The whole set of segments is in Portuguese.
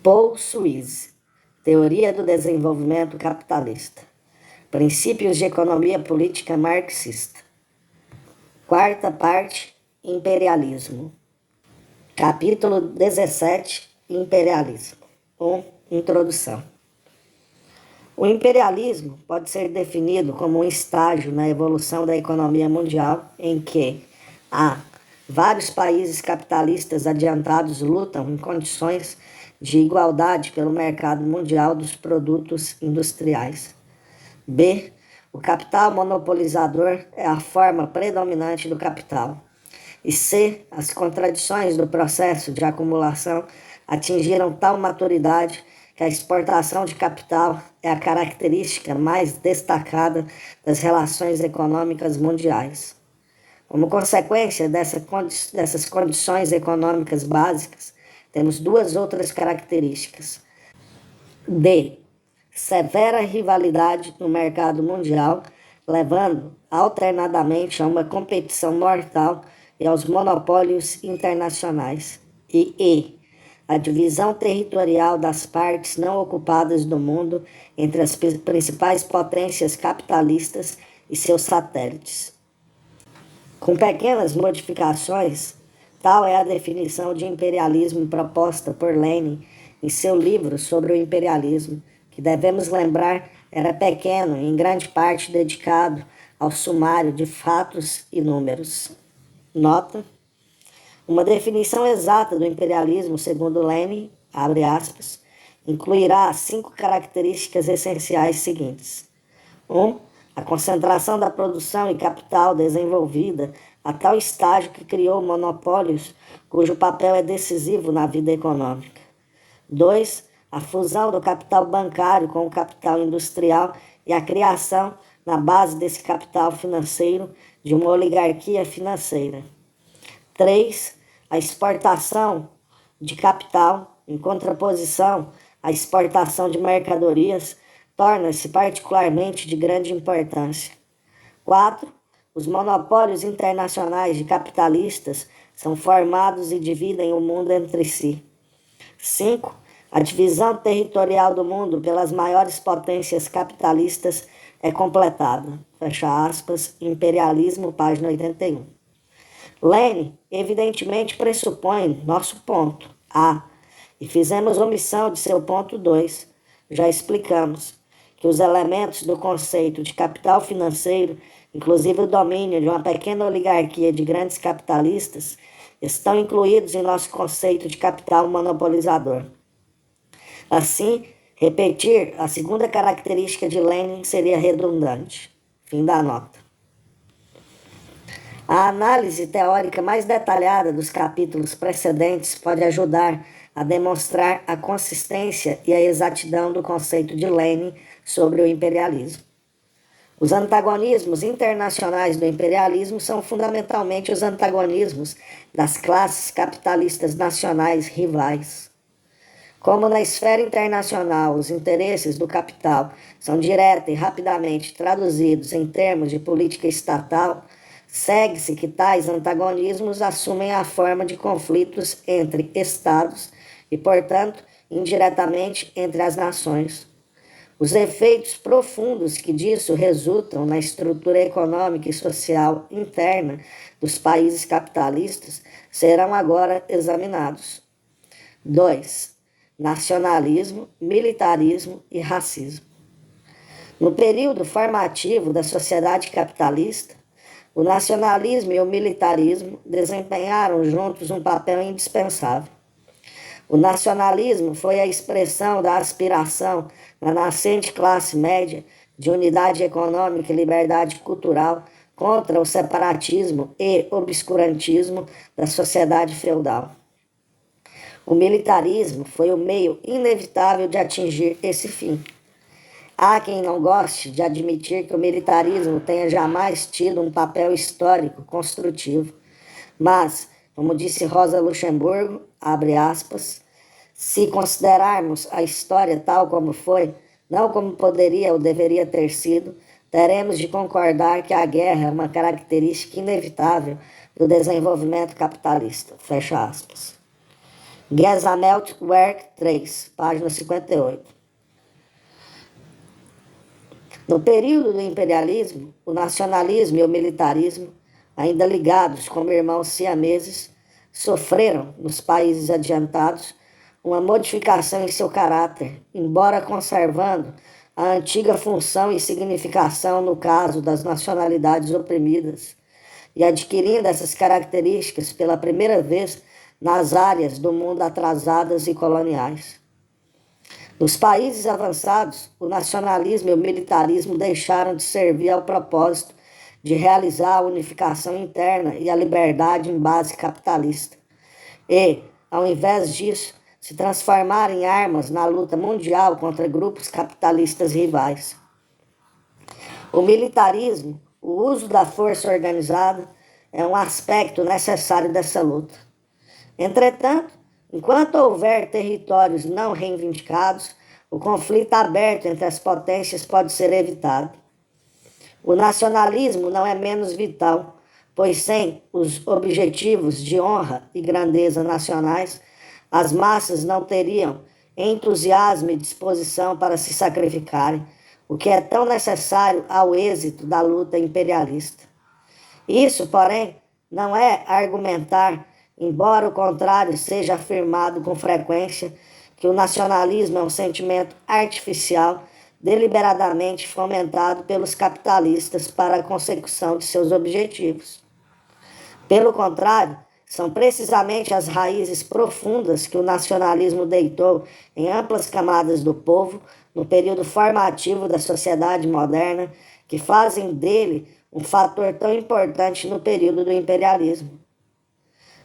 Paul Suisse, Teoria do Desenvolvimento Capitalista. Princípios de Economia Política Marxista. Quarta parte, Imperialismo. Capítulo 17, Imperialismo. 1. Introdução. O imperialismo pode ser definido como um estágio na evolução da economia mundial em que a vários países capitalistas adiantados lutam em condições de igualdade pelo mercado mundial dos produtos industriais. B. O capital monopolizador é a forma predominante do capital. E C. As contradições do processo de acumulação atingiram tal maturidade que a exportação de capital é a característica mais destacada das relações econômicas mundiais. Como consequência dessas condições econômicas básicas, temos duas outras características. D. Severa rivalidade no mercado mundial, levando alternadamente a uma competição mortal e aos monopólios internacionais. E a divisão territorial das partes não ocupadas do mundo entre as principais potências capitalistas e seus satélites. Com pequenas modificações, tal é a definição de imperialismo proposta por Lenin em seu livro sobre o imperialismo, que devemos lembrar era pequeno e em grande parte dedicado ao sumário de fatos e números. Nota: uma definição exata do imperialismo, segundo Lenin, abre aspas, incluirá as 5 características essenciais seguintes. 1. A concentração da produção e capital desenvolvida a tal estágio que criou monopólios cujo papel é decisivo na vida econômica. 2. A fusão do capital bancário com o capital industrial e a criação, na base desse capital financeiro, de uma oligarquia financeira. 3. A exportação de capital, em contraposição à exportação de mercadorias, torna-se particularmente de grande importância. 4. Os monopólios internacionais de capitalistas são formados e dividem o mundo entre si. 5. A divisão territorial do mundo pelas maiores potências capitalistas é completada. Fecha aspas, Imperialismo, página 81. Lenin, evidentemente, pressupõe nosso ponto A, e fizemos omissão de seu ponto 2. Já explicamos que os elementos do conceito de capital financeiro, inclusive o domínio de uma pequena oligarquia de grandes capitalistas, estão incluídos em nosso conceito de capital monopolizador. Assim, repetir a segunda característica de Lenin seria redundante. Fim da nota. A análise teórica mais detalhada dos capítulos precedentes pode ajudar a demonstrar a consistência e a exatidão do conceito de Lenin sobre o imperialismo. Os antagonismos internacionais do imperialismo são fundamentalmente os antagonismos das classes capitalistas nacionais rivais. Como na esfera internacional os interesses do capital são direta e rapidamente traduzidos em termos de política estatal, segue-se que tais antagonismos assumem a forma de conflitos entre estados e, portanto, indiretamente entre as nações. Os efeitos profundos que disso resultam na estrutura econômica e social interna dos países capitalistas serão agora examinados. 2. Nacionalismo, militarismo e racismo. No período formativo da sociedade capitalista, o nacionalismo e o militarismo desempenharam juntos um papel indispensável. O nacionalismo foi a expressão da aspiração na nascente classe média de unidade econômica e liberdade cultural contra o separatismo e obscurantismo da sociedade feudal. O militarismo foi o meio inevitável de atingir esse fim. Há quem não goste de admitir que o militarismo tenha jamais tido um papel histórico construtivo, mas, como disse Rosa Luxemburgo, abre aspas, se considerarmos a história tal como foi, não como poderia ou deveria ter sido, teremos de concordar que a guerra é uma característica inevitável do desenvolvimento capitalista. Fecha aspas. Gesammeltwerk 3, página 58. No período do imperialismo, o nacionalismo e o militarismo, ainda ligados como irmãos siameses, sofreram, nos países adiantados, uma modificação em seu caráter, embora conservando a antiga função e significação no caso das nacionalidades oprimidas, e adquirindo essas características pela primeira vez nas áreas do mundo atrasadas e coloniais. Nos países avançados, o nacionalismo e o militarismo deixaram de servir ao propósito de realizar a unificação interna e a liberdade em base capitalista. E, ao invés disso, se transformaram em armas na luta mundial contra grupos capitalistas rivais. O militarismo, o uso da força organizada, é um aspecto necessário dessa luta. Entretanto, enquanto houver territórios não reivindicados, o conflito aberto entre as potências pode ser evitado. O nacionalismo não é menos vital, pois sem os objetivos de honra e grandeza nacionais, as massas não teriam entusiasmo e disposição para se sacrificarem, o que é tão necessário ao êxito da luta imperialista. Isso, porém, não é argumentar, embora o contrário seja afirmado com frequência, que o nacionalismo é um sentimento artificial deliberadamente fomentado pelos capitalistas para a consecução de seus objetivos. Pelo contrário, são precisamente as raízes profundas que o nacionalismo deitou em amplas camadas do povo no período formativo da sociedade moderna que fazem dele um fator tão importante no período do imperialismo.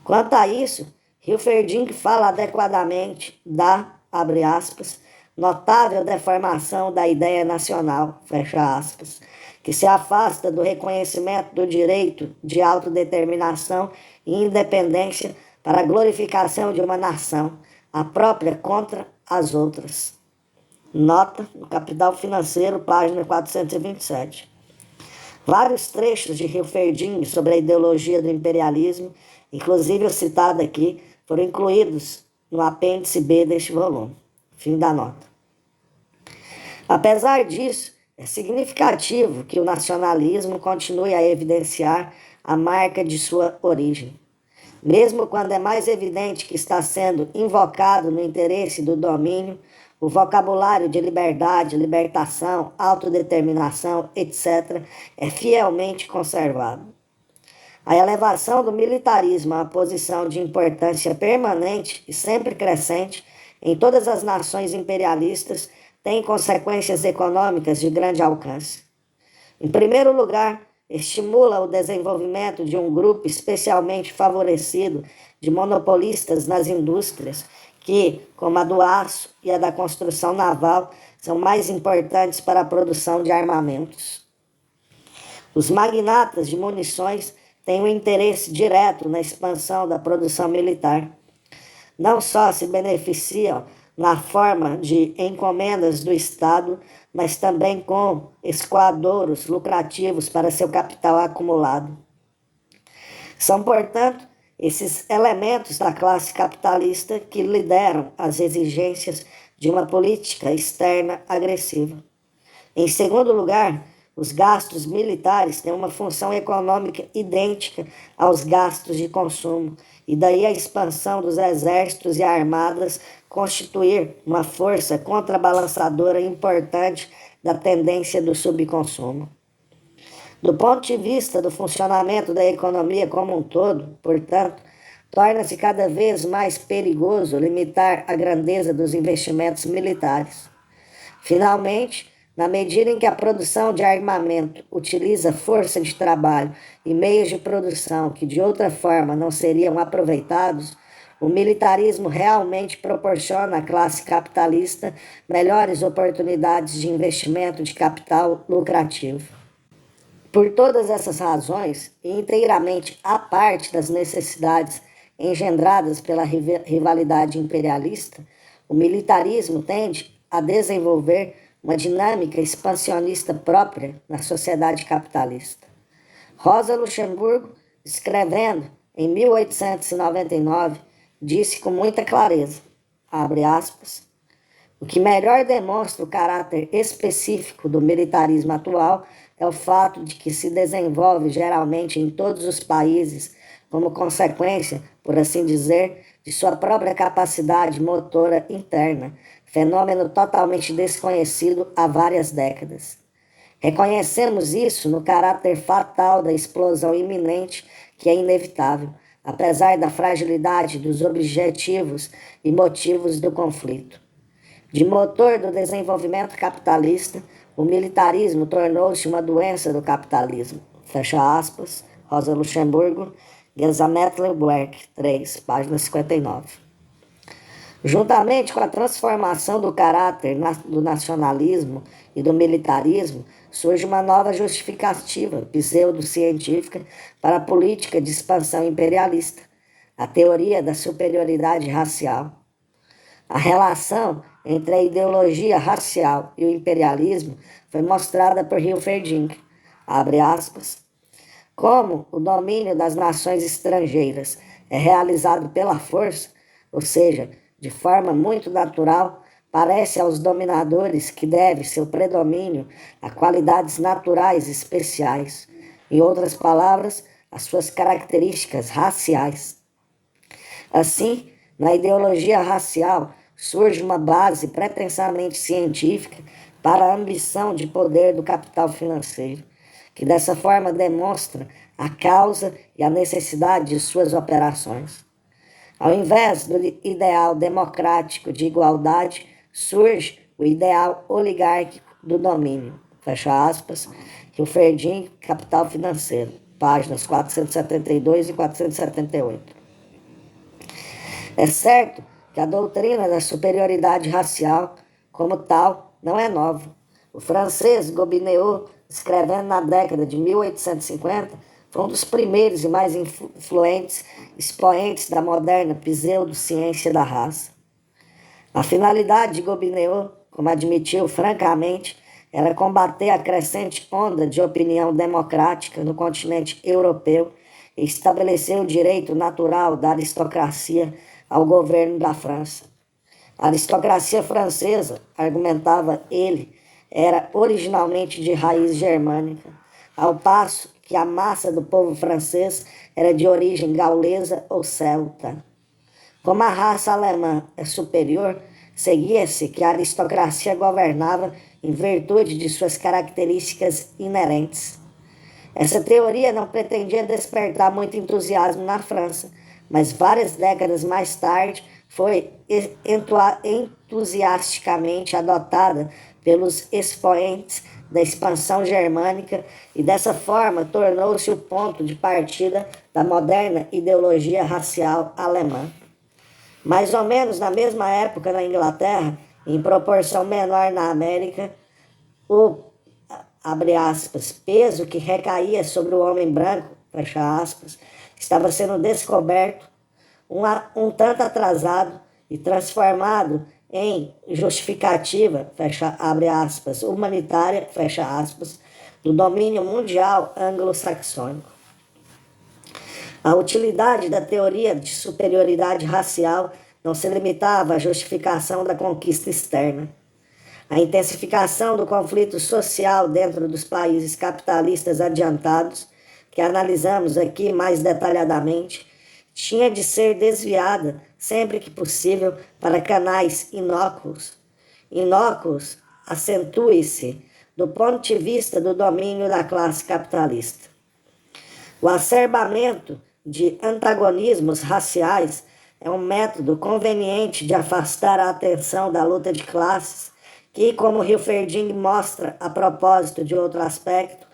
Quanto a isso, Hilferding fala adequadamente da, abre aspas, notável deformação da ideia nacional, fecha aspas, que se afasta do reconhecimento do direito de autodeterminação e independência para a glorificação de uma nação, a própria contra as outras. Nota no Capital Financeiro, página 427. Vários trechos de Hilferding sobre a ideologia do imperialismo, inclusive o citado aqui, foram incluídos no apêndice B deste volume. Fim da nota. Apesar disso, é significativo que o nacionalismo continue a evidenciar a marca de sua origem. Mesmo quando é mais evidente que está sendo invocado no interesse do domínio, o vocabulário de liberdade, libertação, autodeterminação, etc., é fielmente conservado. A elevação do militarismo à posição de importância permanente e sempre crescente em todas as nações imperialistas tem consequências econômicas de grande alcance. Em primeiro lugar, estimula o desenvolvimento de um grupo especialmente favorecido de monopolistas nas indústrias que, como a do aço e a da construção naval, são mais importantes para a produção de armamentos. Os magnatas de munições têm um interesse direto na expansão da produção militar. Não só se beneficiam na forma de encomendas do Estado, mas também com escoadouros lucrativos para seu capital acumulado. São, portanto, esses elementos da classe capitalista que lideram as exigências de uma política externa agressiva. Em segundo lugar, os gastos militares têm uma função econômica idêntica aos gastos de consumo, e daí a expansão dos exércitos e armadas constituir uma força contrabalançadora importante da tendência do subconsumo. Do ponto de vista do funcionamento da economia como um todo, portanto, torna-se cada vez mais perigoso limitar a grandeza dos investimentos militares. Finalmente, na medida em que a produção de armamento utiliza força de trabalho e meios de produção que de outra forma não seriam aproveitados, o militarismo realmente proporciona à classe capitalista melhores oportunidades de investimento de capital lucrativo. Por todas essas razões, e inteiramente à parte das necessidades engendradas pela rivalidade imperialista, o militarismo tende a desenvolver uma dinâmica expansionista própria na sociedade capitalista. Rosa Luxemburgo, escrevendo em 1899 disse com muita clareza, abre aspas, o que melhor demonstra o caráter específico do militarismo atual é o fato de que se desenvolve geralmente em todos os países como consequência, por assim dizer, de sua própria capacidade motora interna, fenômeno totalmente desconhecido há várias décadas. Reconhecemos isso no caráter fatal da explosão iminente que é inevitável, apesar da fragilidade dos objetivos e motivos do conflito. De motor do desenvolvimento capitalista, o militarismo tornou-se uma doença do capitalismo. Fecha aspas, Rosa Luxemburgo, Gesamtwerk 3, página 59. Juntamente com a transformação do caráter do nacionalismo e do militarismo, surge uma nova justificativa pseudocientífica para a política de expansão imperialista, a teoria da superioridade racial. A relação entre a ideologia racial e o imperialismo foi mostrada por Hilferding, abre aspas, como o domínio das nações estrangeiras é realizado pela força, ou seja, de forma muito natural, parece aos dominadores que deve seu predomínio a qualidades naturais especiais, em outras palavras, as suas características raciais. Assim, na ideologia racial surge uma base pretensamente científica para a ambição de poder do capital financeiro, que dessa forma demonstra a causa e a necessidade de suas operações. Ao invés do ideal democrático de igualdade, surge o ideal oligárquico do domínio. Fecha aspas, Hilferding, Capital Financeiro, páginas 472 e 478. É certo que a doutrina da superioridade racial, como tal, não é nova. O francês Gobineau, escrevendo na década de 1850, foi um dos primeiros e mais influentes expoentes da moderna pseudociência da raça. A finalidade de Gobineau, como admitiu francamente, era combater a crescente onda de opinião democrática no continente europeu e estabelecer o direito natural da aristocracia ao governo da França. A aristocracia francesa, argumentava ele, era originalmente de raiz germânica, ao passo que a massa do povo francês era de origem gaulesa ou celta. Como a raça alemã é superior, seguia-se que a aristocracia governava em virtude de suas características inerentes. Essa teoria não pretendia despertar muito entusiasmo na França, mas várias décadas mais tarde foi entusiasticamente adotada pelos expoentes da expansão germânica e dessa forma tornou-se o ponto de partida da moderna ideologia racial alemã. Mais ou menos na mesma época na Inglaterra, em proporção menor na América, o, abre aspas, peso que recaía sobre o homem branco, fecha aspas, estava sendo descoberto, um tanto atrasado e transformado em justificativa, abre aspas, humanitária, fecha aspas, do domínio mundial anglo-saxônico. A utilidade da teoria de superioridade racial não se limitava à justificação da conquista externa. A intensificação do conflito social dentro dos países capitalistas adiantados, que analisamos aqui mais detalhadamente, tinha de ser desviada, sempre que possível, para canais inócuos. Inócuos, acentue-se, do ponto de vista do domínio da classe capitalista. O acerbamento de antagonismos raciais é um método conveniente de afastar a atenção da luta de classes que, como Hilferding mostra a propósito de outro aspecto,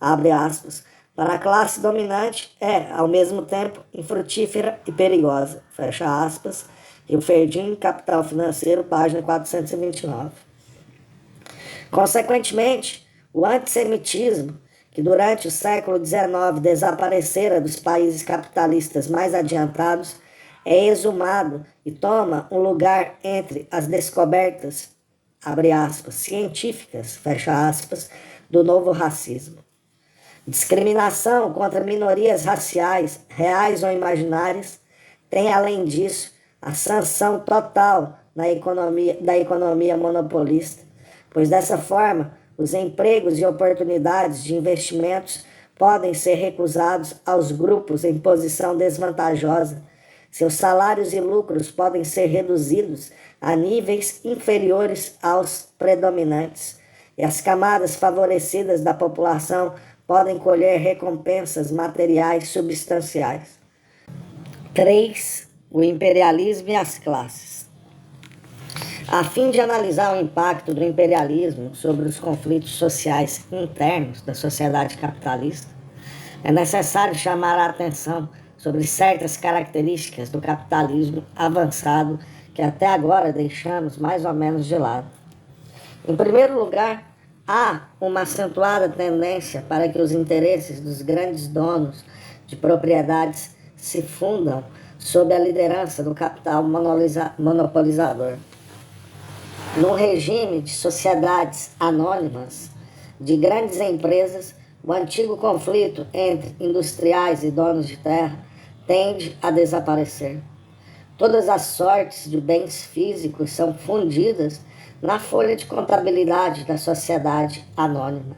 abre aspas, para a classe dominante é, ao mesmo tempo, infrutífera e perigosa, fecha aspas, Hilferding, Capital Financeiro, página 429. Consequentemente, o antissemitismo, que durante o século XIX desaparecera dos países capitalistas mais adiantados, é exumado e toma um lugar entre as descobertas, abre aspas, científicas, fecha aspas, do novo racismo. Discriminação contra minorias raciais, reais ou imaginárias, tem, além disso, a sanção total da economia monopolista, pois dessa forma os empregos e oportunidades de investimentos podem ser recusados aos grupos em posição desvantajosa. Seus salários e lucros podem ser reduzidos a níveis inferiores aos predominantes, e as camadas favorecidas da população podem colher recompensas materiais substanciais. 3. O imperialismo e as classes. A fim de analisar o impacto do imperialismo sobre os conflitos sociais internos da sociedade capitalista, é necessário chamar a atenção sobre certas características do capitalismo avançado que até agora deixamos mais ou menos de lado. Em primeiro lugar, há uma acentuada tendência para que os interesses dos grandes donos de propriedades se fundam sob a liderança do capital monopolizador. Num regime de sociedades anônimas, de grandes empresas, o antigo conflito entre industriais e donos de terra tende a desaparecer. Todas as sortes de bens físicos são fundidas na folha de contabilidade da sociedade anônima,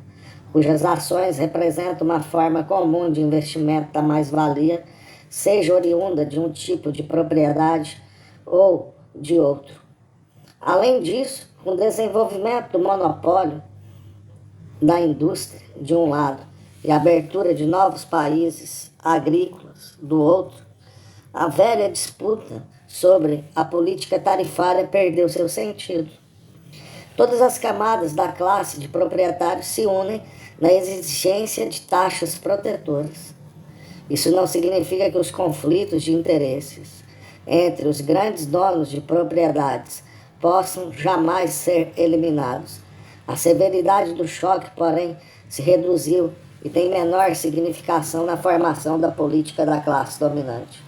cujas ações representam uma forma comum de investimento da mais-valia, seja oriunda de um tipo de propriedade ou de outro. Além disso, com o desenvolvimento do monopólio da indústria, de um lado, e a abertura de novos países agrícolas, do outro, a velha disputa sobre a política tarifária perdeu seu sentido. Todas as camadas da classe de proprietários se unem na exigência de taxas protetoras. Isso não significa que os conflitos de interesses entre os grandes donos de propriedades possam jamais ser eliminados. A severidade do choque, porém, se reduziu e tem menor significação na formação da política da classe dominante.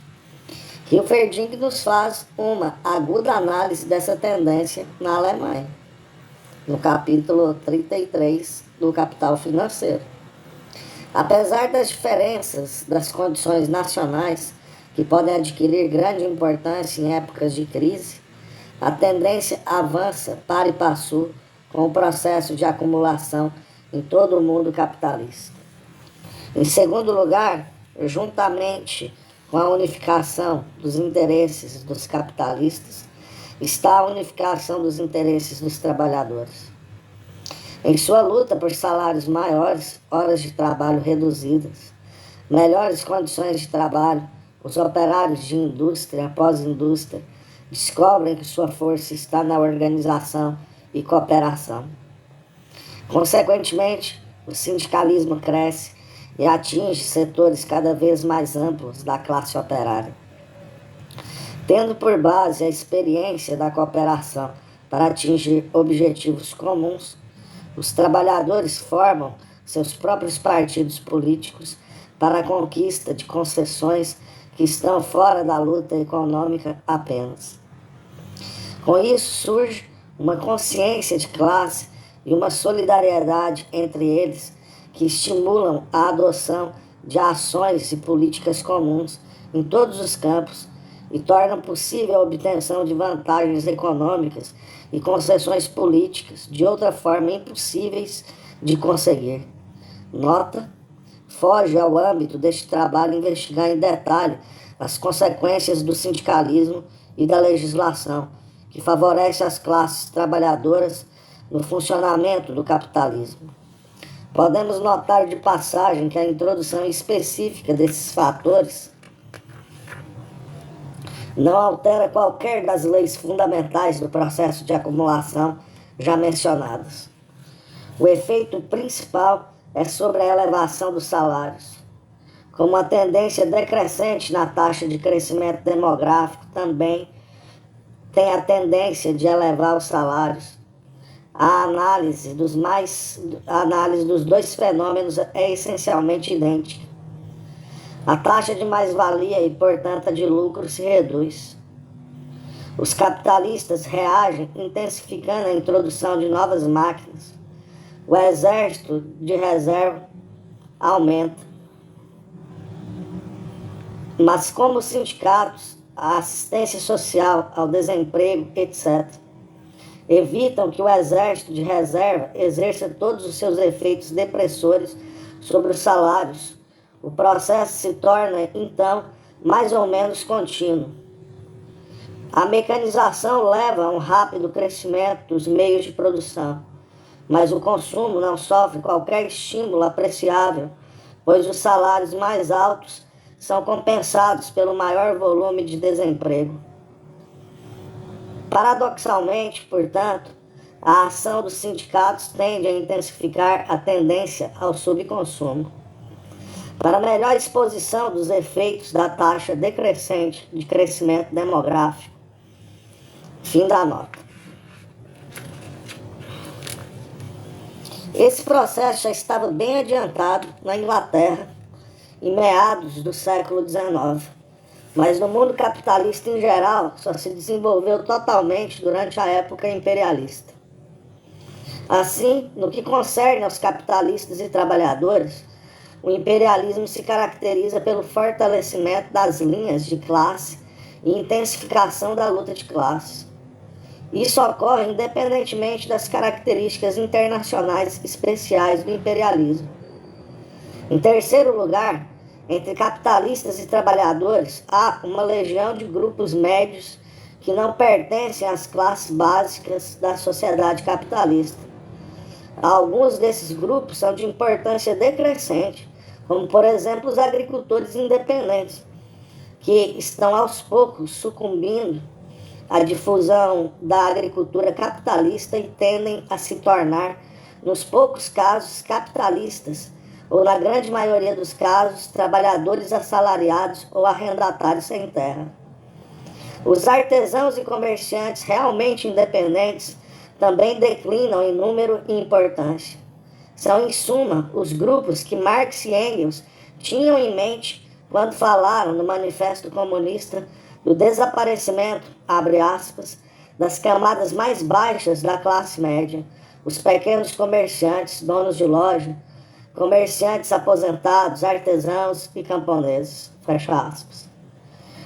Hilferding nos faz uma aguda análise dessa tendência na Alemanha, no capítulo 33 do Capital Financeiro. Apesar das diferenças das condições nacionais, que podem adquirir grande importância em épocas de crise, a tendência avança para e passo com o processo de acumulação em todo o mundo capitalista. Em segundo lugar, juntamente com a unificação dos interesses dos capitalistas, está a unificação dos interesses dos trabalhadores. Em sua luta por salários maiores, horas de trabalho reduzidas, melhores condições de trabalho, os operários de indústria após indústria descobrem que sua força está na organização e cooperação. Consequentemente, o sindicalismo cresce e atinge setores cada vez mais amplos da classe operária. Tendo por base a experiência da cooperação para atingir objetivos comuns, os trabalhadores formam seus próprios partidos políticos para a conquista de concessões que estão fora da luta econômica apenas. Com isso surge uma consciência de classe e uma solidariedade entre eles que estimulam a adoção de ações e políticas comuns em todos os campos e tornam possível a obtenção de vantagens econômicas e concessões políticas de outra forma impossíveis de conseguir. Nota: foge ao âmbito deste trabalho investigar em detalhe as consequências do sindicalismo e da legislação que favorece as classes trabalhadoras no funcionamento do capitalismo. Podemos notar de passagem que a introdução específica desses fatores não altera qualquer das leis fundamentais do processo de acumulação já mencionadas. O efeito principal é sobre a elevação dos salários. Com uma tendência decrescente na taxa de crescimento demográfico, também tem a tendência de elevar os salários. A análise dos dois fenômenos é essencialmente idêntica. A taxa de mais-valia e, portanto, a de lucro se reduz. Os capitalistas reagem intensificando a introdução de novas máquinas. O exército de reserva aumenta. Mas como os sindicatos à assistência social, ao desemprego, etc. Evitam que o exército de reserva exerça todos os seus efeitos depressores sobre os salários. O processo se torna, então, mais ou menos contínuo. A mecanização leva a um rápido crescimento dos meios de produção, mas o consumo não sofre qualquer estímulo apreciável, pois os salários mais altos são compensados pelo maior volume de desemprego. Paradoxalmente, portanto, a ação dos sindicatos tende a intensificar a tendência ao subconsumo. Para melhor exposição dos efeitos da taxa decrescente de crescimento demográfico. Fim da nota. Esse processo já estava bem adiantado na Inglaterra em meados do século XIX, mas no mundo capitalista em geral só se desenvolveu totalmente durante a época imperialista. Assim, no que concerne aos capitalistas e trabalhadores, o imperialismo se caracteriza pelo fortalecimento das linhas de classe e intensificação da luta de classes. Isso ocorre independentemente das características internacionais especiais do imperialismo. Em terceiro lugar, entre capitalistas e trabalhadores, há uma legião de grupos médios que não pertencem às classes básicas da sociedade capitalista. Alguns desses grupos são de importância decrescente, como, por exemplo, os agricultores independentes, que estão aos poucos sucumbindo à difusão da agricultura capitalista e tendem a se tornar, nos poucos casos, capitalistas, ou na grande maioria dos casos, trabalhadores assalariados ou arrendatários sem terra. Os artesãos e comerciantes realmente independentes também declinam em número e importância. São, em suma, os grupos que Marx e Engels tinham em mente quando falaram no Manifesto Comunista do desaparecimento, abre aspas, das camadas mais baixas da classe média, os pequenos comerciantes, donos de loja, comerciantes aposentados, artesãos e camponeses, fecha aspas.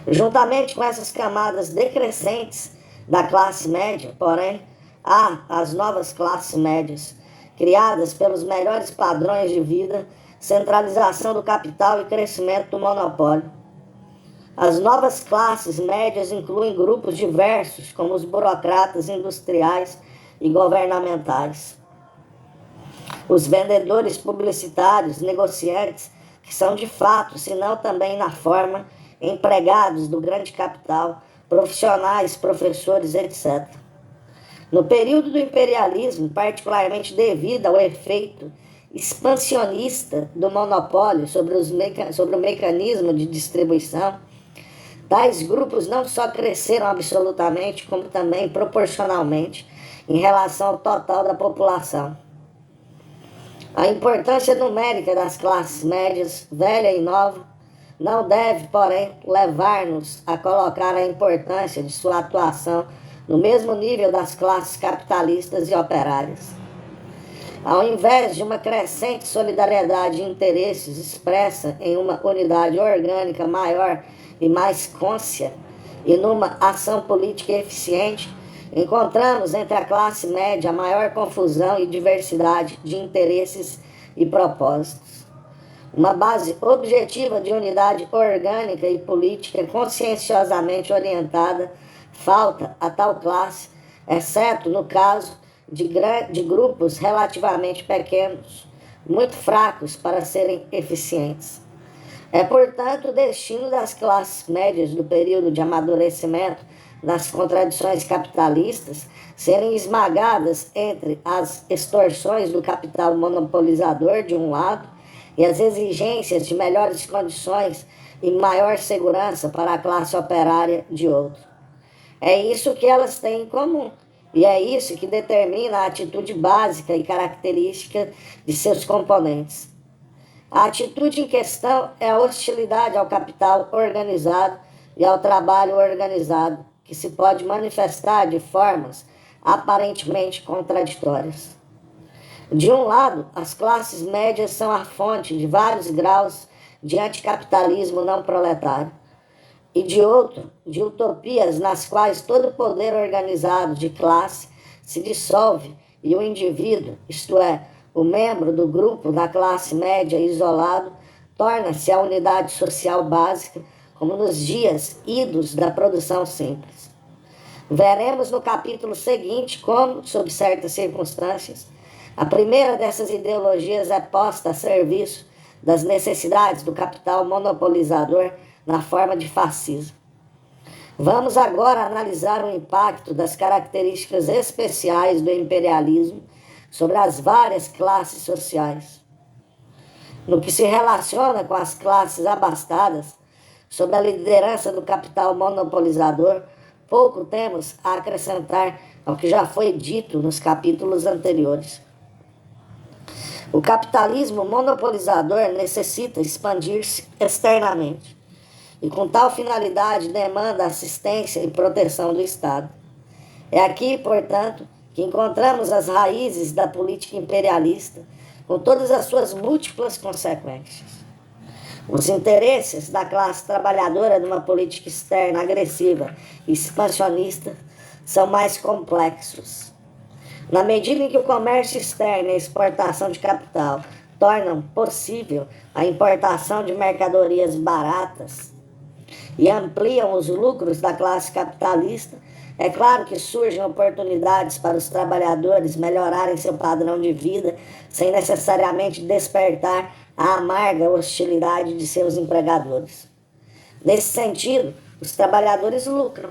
Juntamente com essas camadas decrescentes da classe média, porém, há as novas classes médias, criadas pelos melhores padrões de vida, centralização do capital e crescimento do monopólio. As novas classes médias incluem grupos diversos, como os burocratas industriais e governamentais, os vendedores publicitários, negociantes, que são de fato, se não também na forma, empregados do grande capital, profissionais, professores, etc. No período do imperialismo, particularmente devido ao efeito expansionista do monopólio sobre o mecanismo de distribuição, tais grupos não só cresceram absolutamente, como também proporcionalmente em relação ao total da população. A importância numérica das classes médias, velha e nova, não deve, porém, levar-nos a colocar a importância de sua atuação no mesmo nível das classes capitalistas e operárias. Ao invés de uma crescente solidariedade de interesses expressa em uma unidade orgânica maior e mais côncia e numa ação política eficiente, encontramos entre a classe média a maior confusão e diversidade de interesses e propósitos. Uma base objetiva de unidade orgânica e política conscienciosamente orientada falta a tal classe, exceto no caso de grupos relativamente pequenos, muito fracos para serem eficientes. É, portanto, o destino das classes médias do período de amadurecimento das contradições capitalistas serem esmagadas entre as extorsões do capital monopolizador, de um lado, e as exigências de melhores condições e maior segurança para a classe operária, de outro. É isso que elas têm em comum, e é isso que determina a atitude básica e característica de seus componentes. A atitude em questão é a hostilidade ao capital organizado e ao trabalho organizado, que se pode manifestar de formas aparentemente contraditórias. De um lado, as classes médias são a fonte de vários graus de anticapitalismo não proletário. e de outro, de utopias nas quais todo o poder organizado de classe se dissolve e o indivíduo, isto é, o membro do grupo da classe média isolado, torna-se a unidade social básica, como nos dias idos da produção simples. Veremos no capítulo seguinte como, sob certas circunstâncias, a primeira dessas ideologias é posta a serviço das necessidades do capital monopolizador na forma de fascismo. Vamos agora analisar o impacto das características especiais do imperialismo sobre as várias classes sociais. No que se relaciona com as classes abastadas, sob a liderança do capital monopolizador, pouco temos a acrescentar ao que já foi dito nos capítulos anteriores. O capitalismo monopolizador necessita expandir-se externamente e, com tal finalidade, demanda assistência e proteção do Estado. É aqui, portanto, que encontramos as raízes da política imperialista, com todas as suas múltiplas consequências. Os interesses da classe trabalhadora numa política externa agressiva e expansionista são mais complexos. Na medida em que o comércio externo e a exportação de capital tornam possível a importação de mercadorias baratas e ampliam os lucros da classe capitalista, é claro que surgem oportunidades para os trabalhadores melhorarem seu padrão de vida sem necessariamente despertar a amarga hostilidade de seus empregadores. Nesse sentido, os trabalhadores lucram.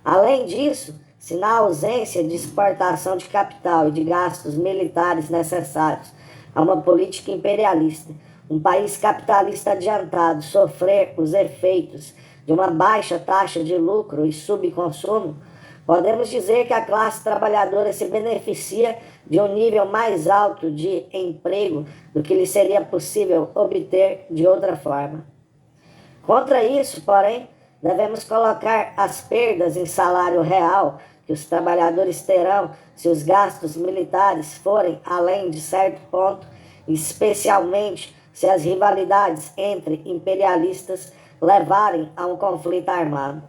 Além disso, se na ausência de exportação de capital e de gastos militares necessários a uma política imperialista, um país capitalista adiantado sofrer os efeitos de uma baixa taxa de lucro e subconsumo, podemos dizer que a classe trabalhadora se beneficia de um nível mais alto de emprego do que lhe seria possível obter de outra forma. Contra isso, porém, devemos colocar as perdas em salário real que os trabalhadores terão se os gastos militares forem além de certo ponto, especialmente se as rivalidades entre imperialistas levarem a um conflito armado.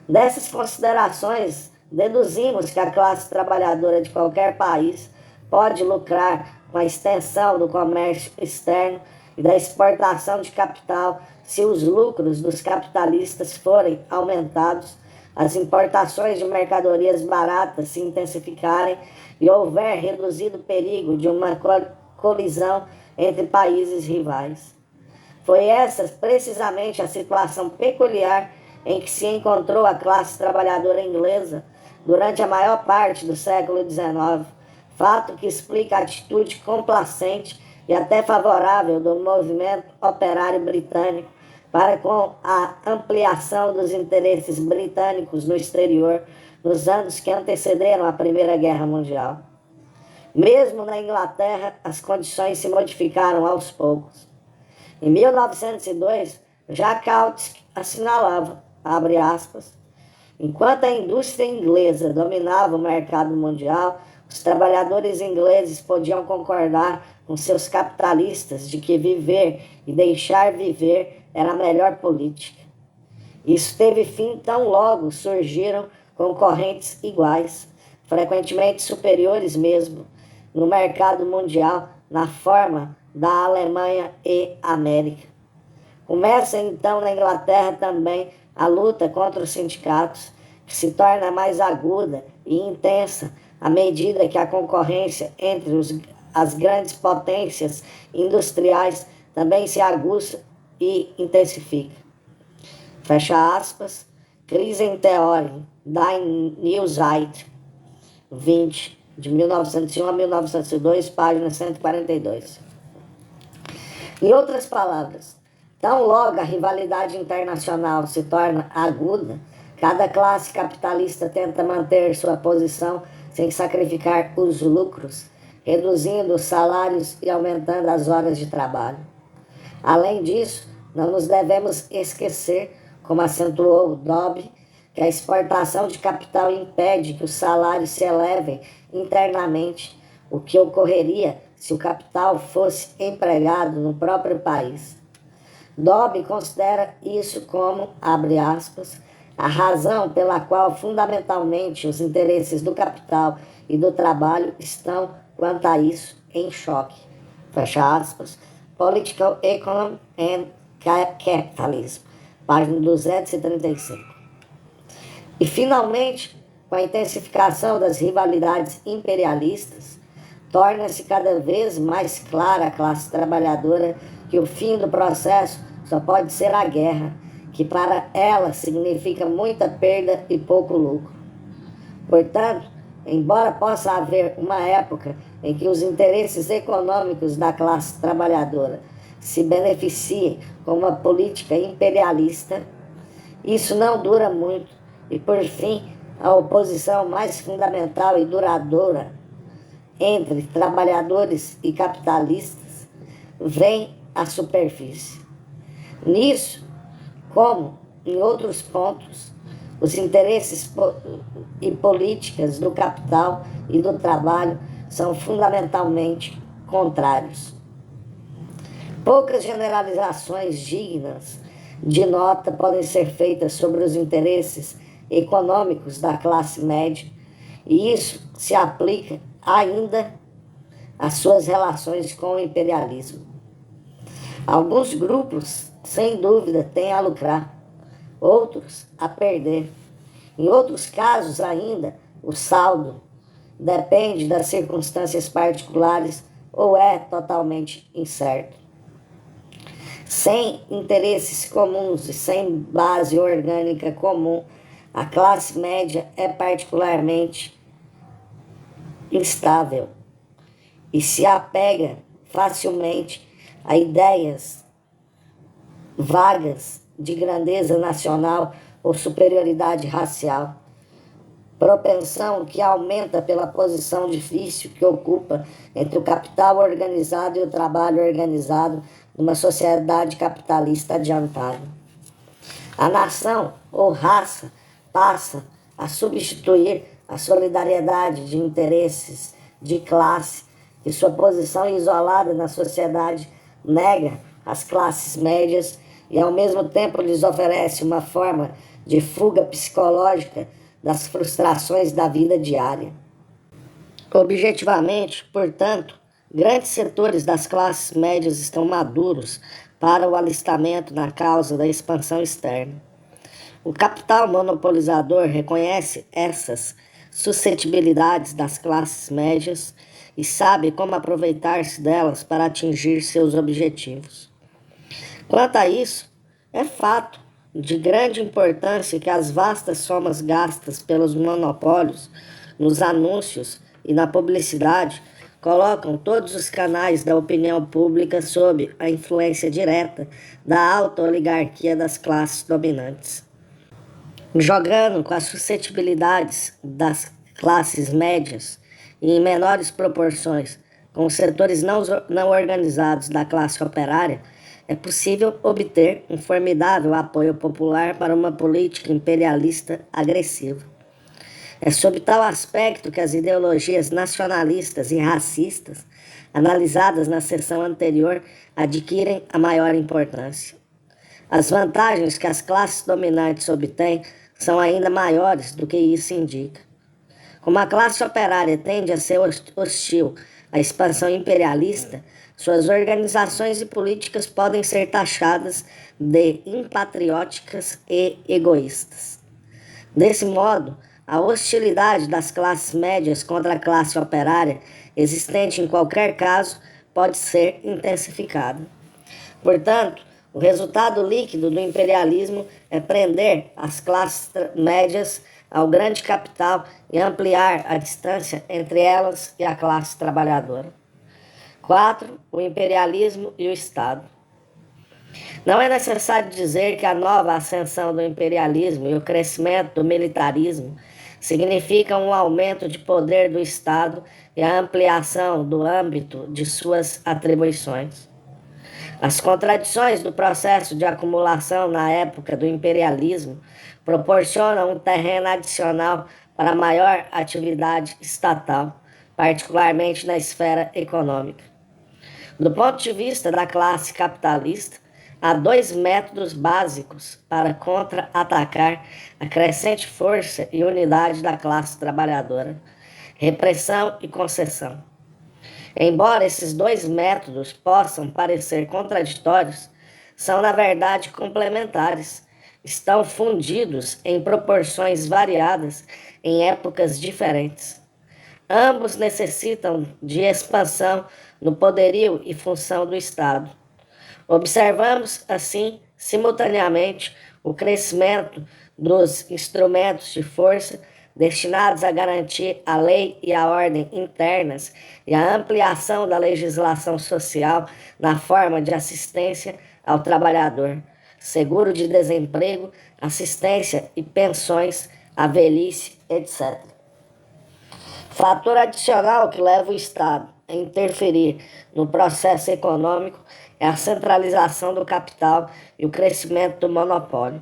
Dessas considerações, deduzimos que a classe trabalhadora de qualquer país pode lucrar com a extensão do comércio externo e da exportação de capital se os lucros dos capitalistas forem aumentados, as importações de mercadorias baratas se intensificarem e houver reduzido o perigo de uma colisão entre países rivais. Foi essa precisamente a situação peculiar em que se encontrou a classe trabalhadora inglesa durante a maior parte do século XIX, fato que explica a atitude complacente e até favorável do movimento operário britânico para com a ampliação dos interesses britânicos no exterior nos anos que antecederam a Primeira Guerra Mundial. Mesmo na Inglaterra, as condições se modificaram aos poucos. Em 1902, já Kautsky assinalava, abre aspas, enquanto a indústria inglesa dominava o mercado mundial, os trabalhadores ingleses podiam concordar com seus capitalistas de que viver e deixar viver era a melhor política. Isso teve fim tão logo surgiram concorrentes iguais, frequentemente superiores mesmo, no mercado mundial, na forma da Alemanha e América. Começa então na Inglaterra também a luta contra os sindicatos, que se torna mais aguda e intensa à medida que a concorrência entre as grandes potências industriais também se aguça e intensifica. Fecha aspas, Krisentheorie, Die Neuzeit, 20, de 1901 a 1902, página 142. Em outras palavras, tão logo a rivalidade internacional se torna aguda, cada classe capitalista tenta manter sua posição sem sacrificar os lucros, reduzindo os salários e aumentando as horas de trabalho. Além disso, não nos devemos esquecer, como acentuou Dobbs, que a exportação de capital impede que os salários se elevem internamente, o que ocorreria se o capital fosse empregado no próprio país. Dobb considera isso como, abre aspas, a razão pela qual fundamentalmente os interesses do capital e do trabalho estão, quanto a isso, em choque. Fecha aspas. Political Economy and Capitalism, página 235. E, finalmente, com a intensificação das rivalidades imperialistas, torna-se cada vez mais clara à classe trabalhadora que o fim do processo só pode ser a guerra, que para ela significa muita perda e pouco lucro. Portanto, embora possa haver uma época em que os interesses econômicos da classe trabalhadora se beneficiem com uma política imperialista, isso não dura muito e, por fim, a oposição mais fundamental e duradoura entre trabalhadores e capitalistas vem à superfície. Nisso, como em outros pontos, os interesses e políticas do capital e do trabalho são fundamentalmente contrários. Poucas generalizações dignas de nota podem ser feitas sobre os interesses econômicos da classe média, e isso se aplica ainda às suas relações com o imperialismo. Alguns grupos, sem dúvida, têm a lucrar, outros a perder. Em outros casos ainda, o saldo depende das circunstâncias particulares ou é totalmente incerto. Sem interesses comuns e sem base orgânica comum, a classe média é particularmente instável e se apega facilmente a ideias vagas de grandeza nacional ou superioridade racial, propensão que aumenta pela posição difícil que ocupa entre o capital organizado e o trabalho organizado numa sociedade capitalista adiantada. A nação ou raça passa a substituir a solidariedade de interesses de classe que sua posição isolada na sociedade nega às classes médias e ao mesmo tempo lhes oferece uma forma de fuga psicológica das frustrações da vida diária. Objetivamente, portanto, grandes setores das classes médias estão maduros para o alistamento na causa da expansão externa. O capital monopolizador reconhece essas suscetibilidades das classes médias e sabe como aproveitar-se delas para atingir seus objetivos. Quanto a isso, é fato de grande importância que as vastas somas gastas pelos monopólios nos anúncios e na publicidade colocam todos os canais da opinião pública sob a influência direta da alta oligarquia das classes dominantes. Jogando com as suscetibilidades das classes médias e em menores proporções com os setores não organizados da classe operária, é possível obter um formidável apoio popular para uma política imperialista agressiva. É sob tal aspecto que as ideologias nacionalistas e racistas, analisadas na seção anterior, adquirem a maior importância. As vantagens que as classes dominantes obtêm são ainda maiores do que isso indica. Como a classe operária tende a ser hostil à expansão imperialista, suas organizações e políticas podem ser taxadas de impatrióticas e egoístas. Desse modo, a hostilidade das classes médias contra a classe operária, existente em qualquer caso, pode ser intensificada. Portanto, o resultado líquido do imperialismo é prender as classes médias ao grande capital e ampliar a distância entre elas e a classe trabalhadora. 4. O imperialismo e o Estado. Não é necessário dizer que a nova ascensão do imperialismo e o crescimento do militarismo significam um aumento de poder do Estado e a ampliação do âmbito de suas atribuições. As contradições do processo de acumulação na época do imperialismo proporcionam um terreno adicional para a maior atividade estatal, particularmente na esfera econômica. Do ponto de vista da classe capitalista, Há dois métodos básicos para contra-atacar a crescente força e unidade da classe trabalhadora: repressão e concessão. Embora esses dois métodos possam parecer contraditórios, são na verdade complementares. Estão fundidos em proporções variadas em épocas diferentes. Ambos necessitam de expansão no poderio e função do Estado. Observamos, assim, simultaneamente, o crescimento dos instrumentos de força destinados a garantir a lei e a ordem internas e a ampliação da legislação social na forma de assistência ao trabalhador, seguro de desemprego, assistência e pensões, à velhice, etc. Fator adicional que leva o Estado a interferir no processo econômico é a centralização do capital e o crescimento do monopólio.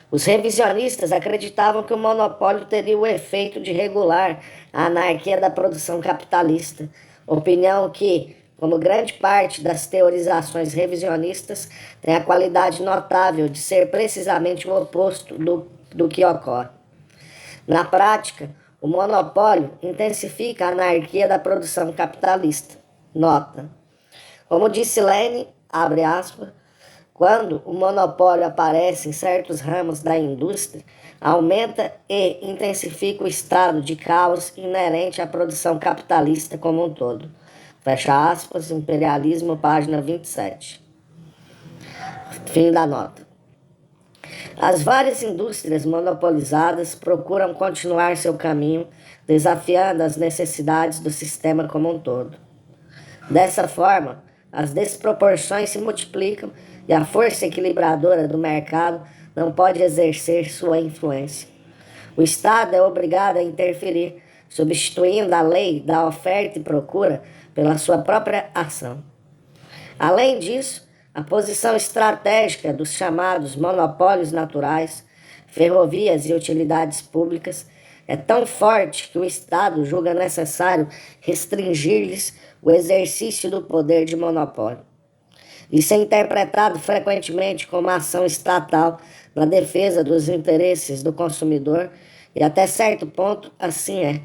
Os revisionistas acreditavam que o monopólio teria o efeito de regular a anarquia da produção capitalista, opinião que, como grande parte das teorizações revisionistas, tem a qualidade notável de ser precisamente o oposto do que ocorre. Na prática, o monopólio intensifica a anarquia da produção capitalista. Nota. Como disse Lenin, abre aspas, quando o monopólio aparece em certos ramos da indústria, aumenta e intensifica o estado de caos inerente à produção capitalista como um todo. Fecha aspas, Imperialismo, página 27. Fim da nota. As várias indústrias monopolizadas procuram continuar seu caminho, desafiando as necessidades do sistema como um todo. Dessa forma, as desproporções se multiplicam e a força equilibradora do mercado não pode exercer sua influência. O Estado é obrigado a interferir, substituindo a lei da oferta e procura pela sua própria ação. Além disso, a posição estratégica dos chamados monopólios naturais, ferrovias e utilidades públicas é tão forte que o Estado julga necessário restringir-lhes o exercício do poder de monopólio. Isso é interpretado frequentemente como ação estatal na defesa dos interesses do consumidor e até certo ponto assim é.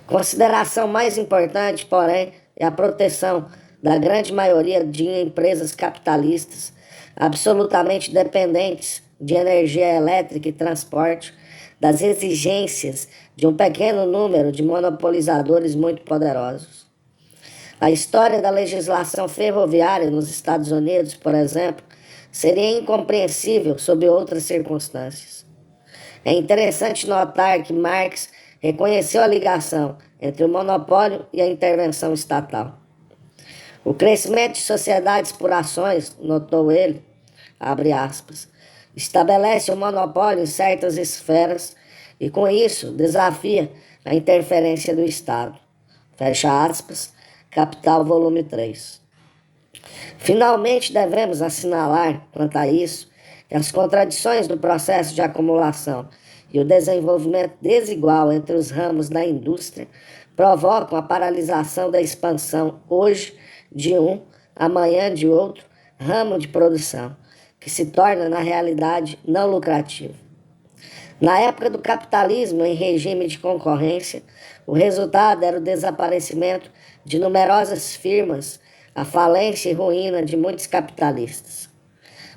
Consideração mais importante, porém, é a proteção da grande maioria de empresas capitalistas absolutamente dependentes de energia elétrica e transporte, das exigências de um pequeno número de monopolizadores muito poderosos. A história da legislação ferroviária nos Estados Unidos, por exemplo, seria incompreensível sob outras circunstâncias. É interessante notar que Marx reconheceu a ligação entre o monopólio e a intervenção estatal. O crescimento de sociedades por ações, notou ele, abre aspas, estabelece um monopólio em certas esferas e, com isso, desafia a interferência do Estado. Fecha aspas, Capital, volume 3. Finalmente, devemos assinalar, quanto a isso, que as contradições do processo de acumulação e o desenvolvimento desigual entre os ramos da indústria provocam a paralisação da expansão hoje de um, amanhã de outro, ramo de produção, que se torna, na realidade, não lucrativo. Na época do capitalismo em regime de concorrência, o resultado era o desaparecimento de numerosas firmas, a falência e ruína de muitos capitalistas.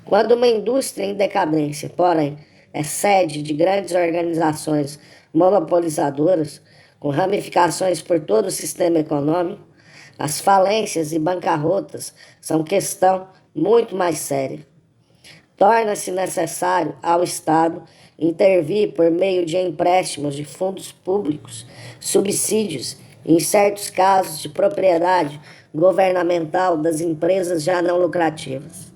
Quando uma indústria em decadência, porém, é sede de grandes organizações monopolizadoras, com ramificações por todo o sistema econômico, as falências e bancarrotas são questão muito mais séria. Torna-se necessário ao Estado intervir por meio de empréstimos de fundos públicos, subsídios e, em certos casos, de propriedade governamental das empresas já não lucrativas.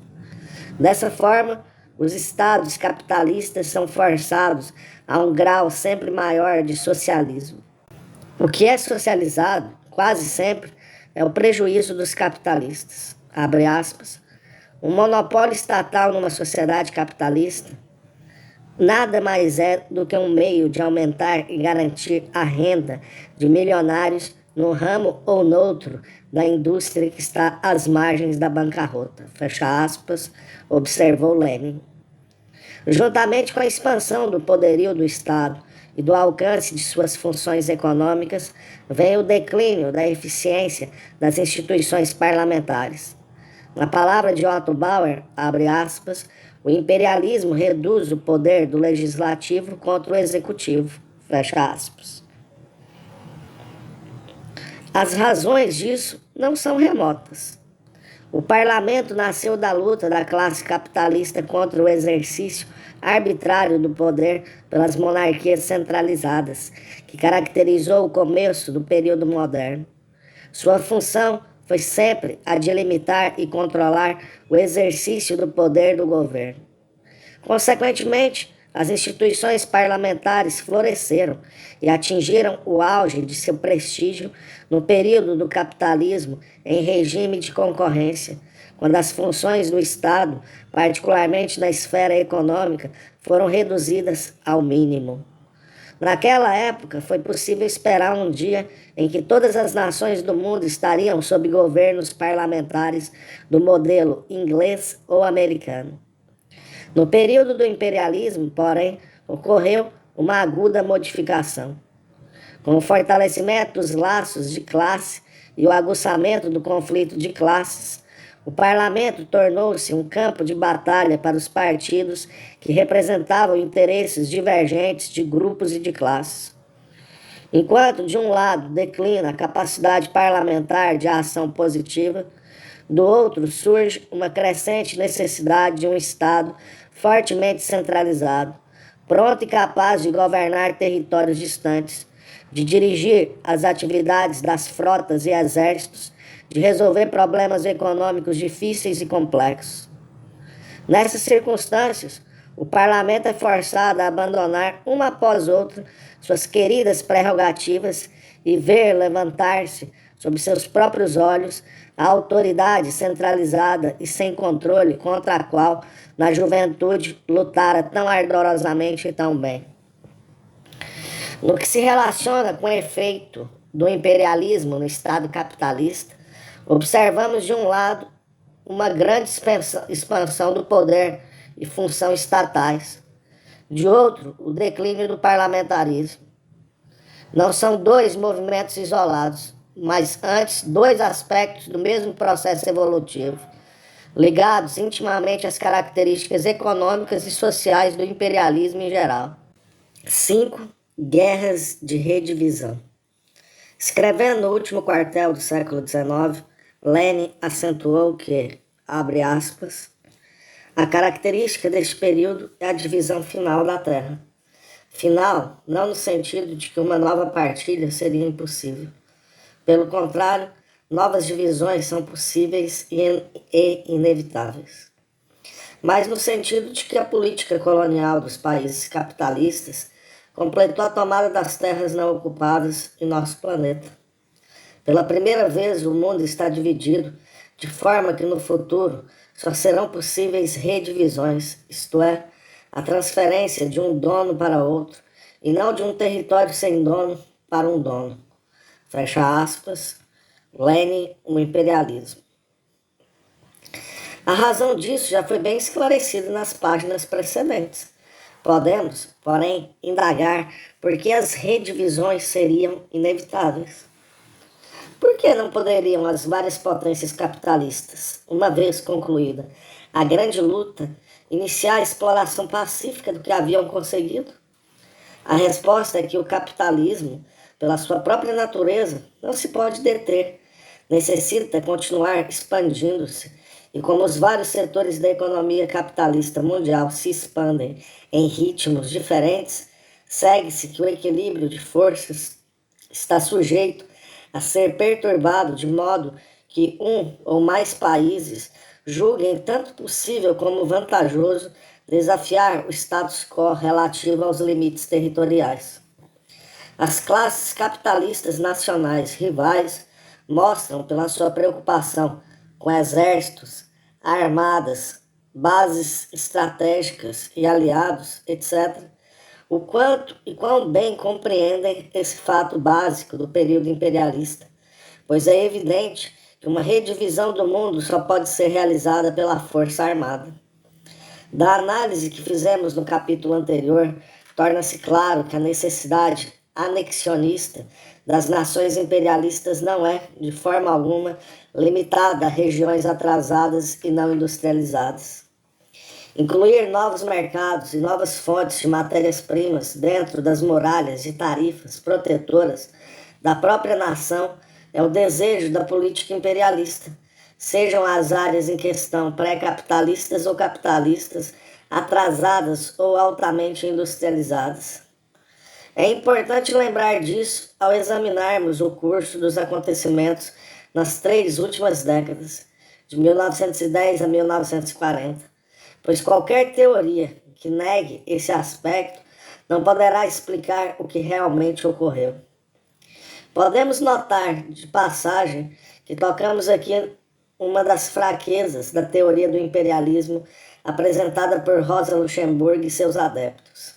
Dessa forma, os estados capitalistas são forçados a um grau sempre maior de socialismo. O que é socializado, quase sempre, é o prejuízo dos capitalistas. Abre aspas. Um monopólio estatal numa sociedade capitalista nada mais é do que um meio de aumentar e garantir a renda de milionários num ramo ou noutro da indústria que está às margens da bancarrota, fecha aspas, observou Lenin. Juntamente com a expansão do poderio do Estado e do alcance de suas funções econômicas, vem o declínio da eficiência das instituições parlamentares. Na palavra de Otto Bauer, abre aspas, o imperialismo reduz o poder do legislativo contra o executivo, fecha aspas. As razões disso não são remotas. O parlamento nasceu da luta da classe capitalista contra o exercício arbitrário do poder pelas monarquias centralizadas, que caracterizou o começo do período moderno. Sua função foi sempre a de limitar e controlar o exercício do poder do governo. Consequentemente, as instituições parlamentares floresceram e atingiram o auge de seu prestígio no período do capitalismo em regime de concorrência, quando as funções do Estado, particularmente na esfera econômica, foram reduzidas ao mínimo. Naquela época, foi possível esperar um dia em que todas as nações do mundo estariam sob governos parlamentares do modelo inglês ou americano. No período do imperialismo, porém, ocorreu uma aguda modificação. Com o fortalecimento dos laços de classe e o aguçamento do conflito de classes, o parlamento tornou-se um campo de batalha para os partidos que representavam interesses divergentes de grupos e de classes. Enquanto, de um lado, declina a capacidade parlamentar de ação positiva, do outro surge uma crescente necessidade de um Estado fortemente centralizado, pronto e capaz de governar territórios distantes, de dirigir as atividades das frotas e exércitos, de resolver problemas econômicos difíceis e complexos. Nessas circunstâncias, o parlamento é forçado a abandonar uma após outra suas queridas prerrogativas e ver levantar-se sob seus próprios olhos a autoridade centralizada e sem controle contra a qual, na juventude, lutara tão ardorosamente e tão bem. No que se relaciona com o efeito do imperialismo no Estado capitalista, observamos, de um lado, uma grande expansão do poder e função estatais, de outro, o declínio do parlamentarismo. Não são dois movimentos isolados, mas antes dois aspectos do mesmo processo evolutivo, ligados intimamente às características econômicas e sociais do imperialismo em geral. 5. Guerras de redivisão. Escrevendo no último quartel do século XIX, Lenin acentuou que, abre aspas, a característica deste período é a divisão final da Terra. Final, não no sentido de que uma nova partilha seria impossível. Pelo contrário, novas divisões são possíveis e inevitáveis. Mas no sentido de que a política colonial dos países capitalistas completou a tomada das terras não ocupadas em nosso planeta. Pela primeira vez, o mundo está dividido, de forma que no futuro só serão possíveis redivisões, isto é, a transferência de um dono para outro, e não de um território sem dono para um dono. Fecha aspas, Lenin, o imperialismo. A razão disso já foi bem esclarecida nas páginas precedentes. Podemos, porém, indagar por que as redivisões seriam inevitáveis. Por que não poderiam as várias potências capitalistas, uma vez concluída a grande luta, iniciar a exploração pacífica do que haviam conseguido? A resposta é que o capitalismo, pela sua própria natureza, não se pode deter, necessita continuar expandindo-se. E como os vários setores da economia capitalista mundial se expandem em ritmos diferentes, segue-se que o equilíbrio de forças está sujeito a ser perturbado de modo que um ou mais países julguem tanto possível como vantajoso desafiar o status quo relativo aos limites territoriais. As classes capitalistas nacionais rivais mostram, pela sua preocupação com exércitos, armadas, bases estratégicas e aliados, etc., o quanto e quão bem compreendem esse fato básico do período imperialista, pois é evidente que uma redivisão do mundo só pode ser realizada pela força armada. Da análise que fizemos no capítulo anterior, torna-se claro que a necessidade anexionista das nações imperialistas não é, de forma alguma, limitada a regiões atrasadas e não industrializadas. Incluir novos mercados e novas fontes de matérias-primas dentro das muralhas e tarifas protetoras da própria nação é o desejo da política imperialista, sejam as áreas em questão pré-capitalistas ou capitalistas, atrasadas ou altamente industrializadas. É importante lembrar disso ao examinarmos o curso dos acontecimentos nas 3 últimas décadas, de 1910 a 1940, pois qualquer teoria que negue esse aspecto não poderá explicar o que realmente ocorreu. Podemos notar, de passagem, que tocamos aqui uma das fraquezas da teoria do imperialismo apresentada por Rosa Luxemburgo e seus adeptos.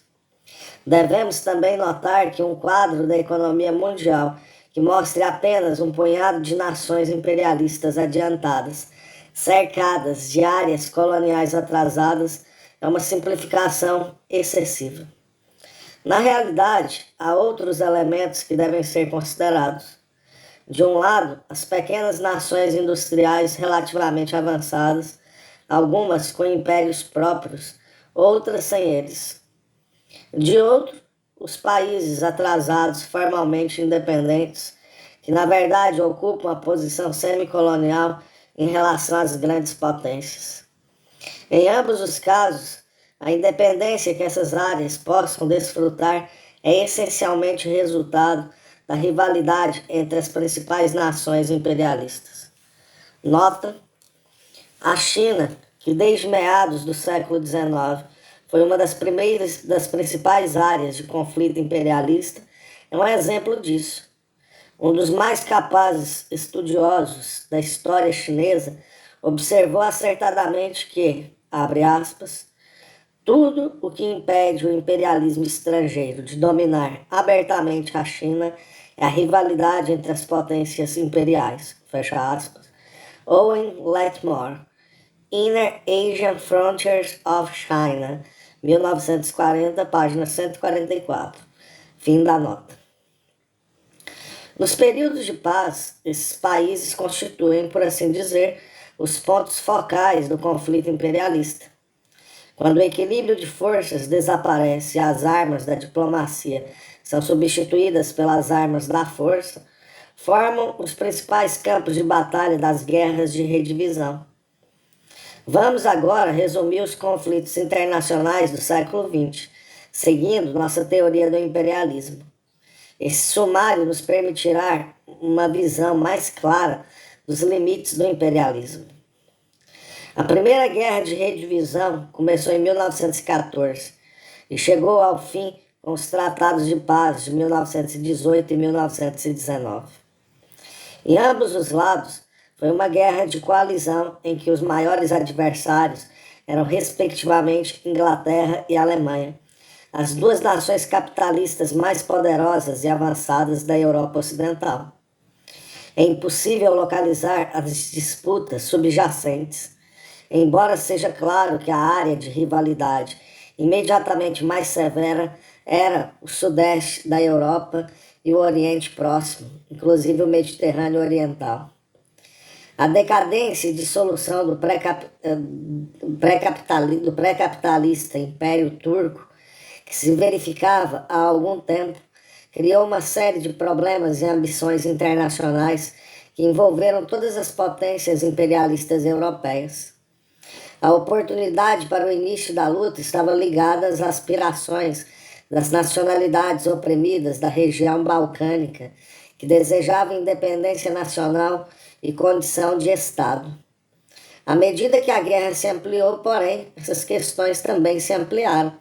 Devemos também notar que um quadro da economia mundial que mostre apenas um punhado de nações imperialistas adiantadas, cercadas de áreas coloniais atrasadas, é uma simplificação excessiva. Na realidade, há outros elementos que devem ser considerados. De um lado, as pequenas nações industriais relativamente avançadas, algumas com impérios próprios, outras sem eles. De outro, os países atrasados formalmente independentes, que na verdade ocupam a posição semicolonial em relação às grandes potências. Em ambos os casos, a independência que essas áreas possam desfrutar é essencialmente resultado da rivalidade entre as principais nações imperialistas. Nota: a China, que desde meados do século XIX foi uma das principais áreas de conflito imperialista, é um exemplo disso. Um dos mais capazes estudiosos da história chinesa observou acertadamente que, abre aspas, tudo o que impede o imperialismo estrangeiro de dominar abertamente a China é a rivalidade entre as potências imperiais, fecha aspas. Owen Letmore, Inner Asian Frontiers of China, 1940, página 144. Fim da nota. Nos períodos de paz, esses países constituem, por assim dizer, os pontos focais do conflito imperialista. Quando o equilíbrio de forças desaparece e as armas da diplomacia são substituídas pelas armas da força, formam os principais campos de batalha das guerras de redivisão. Vamos agora resumir os conflitos internacionais do século XX, seguindo nossa teoria do imperialismo. Esse sumário nos permitirá uma visão mais clara dos limites do imperialismo. A Primeira Guerra de Redivisão começou em 1914 e chegou ao fim com os Tratados de Paz de 1918 e 1919. Em ambos os lados, foi uma guerra de coalizão em que os maiores adversários eram respectivamente Inglaterra e Alemanha, as duas nações capitalistas mais poderosas e avançadas da Europa Ocidental. É impossível localizar as disputas subjacentes, embora seja claro que a área de rivalidade imediatamente mais severa era o sudeste da Europa e o Oriente Próximo, inclusive o Mediterrâneo Oriental. A decadência e dissolução do pré-capitalista Império Turco, que se verificava há algum tempo, criou uma série de problemas e ambições internacionais que envolveram todas as potências imperialistas europeias. A oportunidade para o início da luta estava ligada às aspirações das nacionalidades oprimidas da região balcânica, que desejavam independência nacional e condição de Estado. À medida que a guerra se ampliou, porém, essas questões também se ampliaram,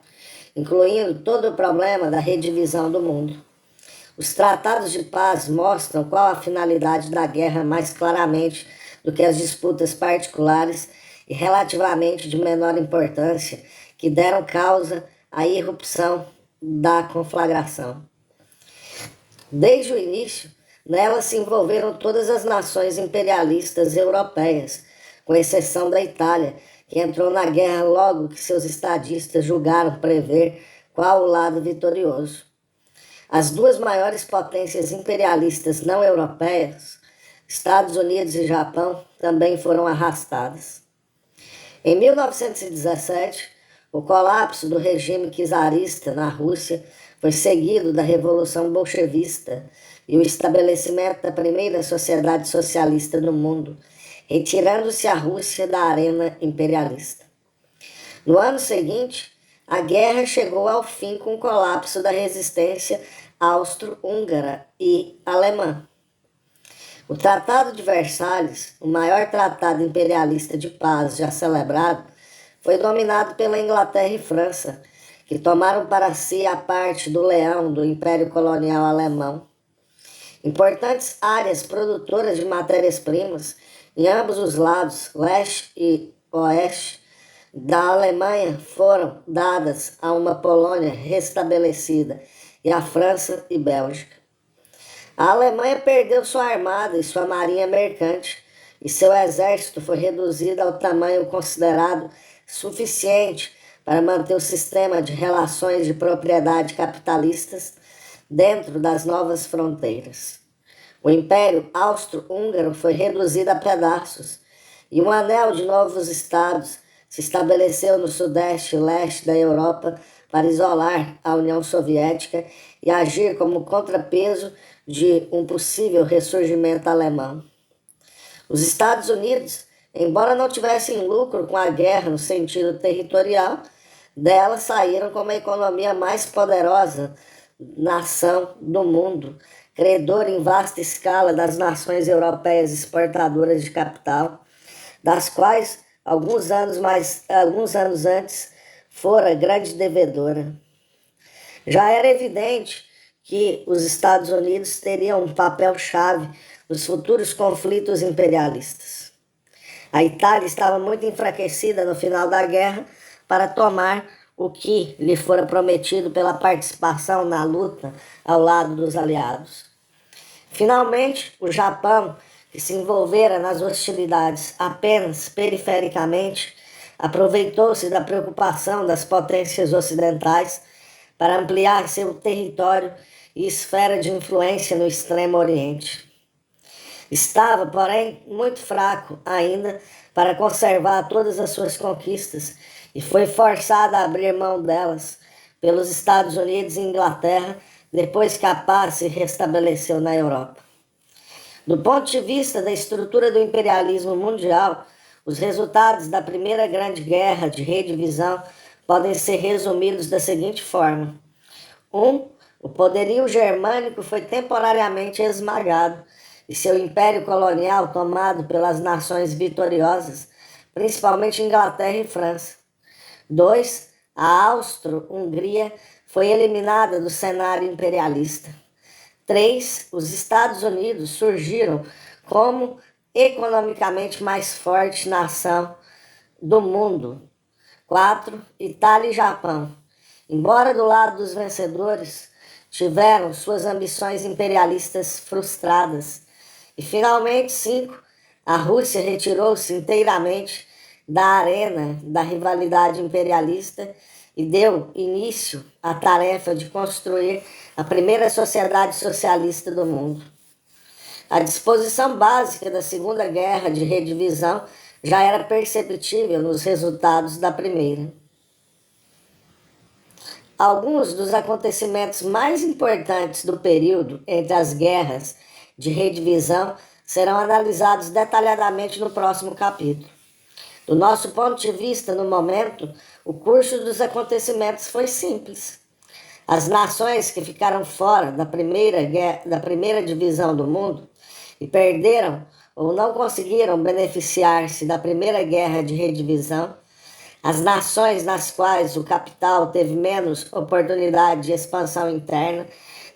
incluindo todo o problema da redivisão do mundo. Os tratados de paz mostram qual a finalidade da guerra mais claramente do que as disputas particulares e relativamente de menor importância que deram causa à irrupção da conflagração. Desde o início, nela se envolveram todas as nações imperialistas europeias, com exceção da Itália, que entrou na guerra logo que seus estadistas julgaram prever qual o lado vitorioso. As duas maiores potências imperialistas não europeias, Estados Unidos e Japão, também foram arrastadas. Em 1917, o colapso do regime czarista na Rússia foi seguido da Revolução Bolchevista e o estabelecimento da primeira sociedade socialista do mundo, retirando-se a Rússia da arena imperialista. No ano seguinte, a guerra chegou ao fim com o colapso da resistência austro-húngara e alemã. O Tratado de Versalhes, o maior tratado imperialista de paz já celebrado, foi dominado pela Inglaterra e França, que tomaram para si a parte do leão do Império Colonial Alemão. Importantes áreas produtoras de matérias-primas em ambos os lados, leste e oeste, da Alemanha foram dadas a uma Polônia restabelecida e a França e Bélgica. A Alemanha perdeu sua armada e sua marinha mercante, e seu exército foi reduzido ao tamanho considerado suficiente para manter o sistema de relações de propriedade capitalistas dentro das novas fronteiras. O Império Austro-Húngaro foi reduzido a pedaços, e um anel de novos estados se estabeleceu no sudeste e leste da Europa para isolar a União Soviética e agir como contrapeso de um possível ressurgimento alemão. Os Estados Unidos, embora não tivessem lucro com a guerra no sentido territorial, dela saíram como a economia mais poderosa nação do mundo, credor em vasta escala das nações europeias exportadoras de capital, das quais alguns anos antes fora grande devedora. Já era evidente que os Estados Unidos teriam um papel-chave nos futuros conflitos imperialistas. A Itália estava muito enfraquecida no final da guerra para tomar o que lhe fora prometido pela participação na luta ao lado dos aliados. Finalmente, o Japão, que se envolvera nas hostilidades apenas perifericamente, aproveitou-se da preocupação das potências ocidentais para ampliar seu território e esfera de influência no Extremo Oriente. Estava, porém, muito fraco ainda para conservar todas as suas conquistas e foi forçado a abrir mão delas pelos Estados Unidos e Inglaterra depois que a paz se restabeleceu na Europa. Do ponto de vista da estrutura do imperialismo mundial, os resultados da Primeira Grande Guerra de redivisão podem ser resumidos da seguinte forma. 1. O poderio germânico foi temporariamente esmagado e seu império colonial tomado pelas nações vitoriosas, principalmente Inglaterra e França. 2. A Austro-Hungria foi eliminada do cenário imperialista. 3. Os Estados Unidos surgiram como economicamente mais forte nação do mundo. 4. Itália e Japão, embora do lado dos vencedores, tiveram suas ambições imperialistas frustradas. E, finalmente, 5. A Rússia retirou-se inteiramente da arena da rivalidade imperialista e deu início à tarefa de construir a primeira sociedade socialista do mundo. A disposição básica da Segunda Guerra de redivisão já era perceptível nos resultados da primeira. Alguns dos acontecimentos mais importantes do período entre as guerras de redivisão serão analisados detalhadamente no próximo capítulo. Do nosso ponto de vista, no momento, o curso dos acontecimentos foi simples. As nações que ficaram fora da primeira divisão do mundo e perderam ou não conseguiram beneficiar-se da Primeira Guerra de Redivisão, as nações nas quais o capital teve menos oportunidade de expansão interna,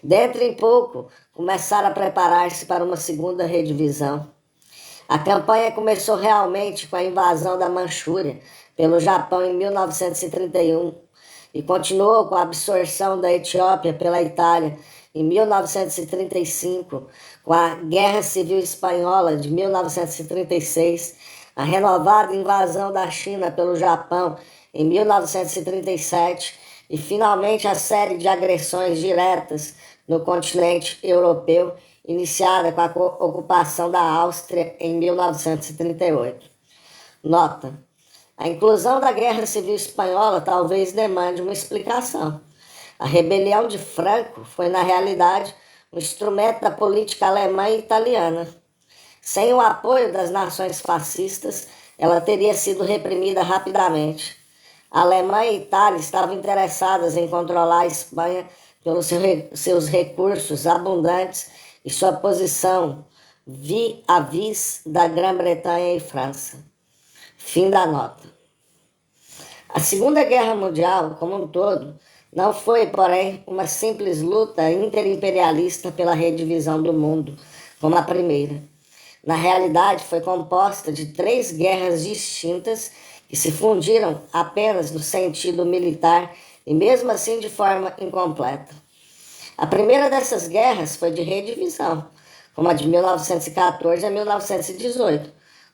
dentro em pouco começaram a preparar-se para uma segunda redivisão. A campanha começou realmente com a invasão da Manchúria pelo Japão em 1931 e continuou com a absorção da Etiópia pela Itália em 1935, com a Guerra Civil Espanhola de 1936, a renovada invasão da China pelo Japão em 1937 e, finalmente, a série de agressões diretas no continente europeu, iniciada com a ocupação da Áustria em 1938. Nota: a inclusão da Guerra Civil Espanhola talvez demande uma explicação. A rebelião de Franco foi, na realidade, um instrumento da política alemã e italiana. Sem o apoio das nações fascistas, ela teria sido reprimida rapidamente. A Alemanha e a Itália estavam interessadas em controlar a Espanha pelos seus recursos abundantes e sua posição vis-à-vis da Grã-Bretanha e França. Fim da nota. A Segunda Guerra Mundial, como um todo, não foi, porém, uma simples luta interimperialista pela redivisão do mundo, como a primeira. Na realidade, foi composta de 3 guerras distintas que se fundiram apenas no sentido militar e, mesmo assim, de forma incompleta. A primeira dessas guerras foi de redivisão, como a de 1914 a 1918,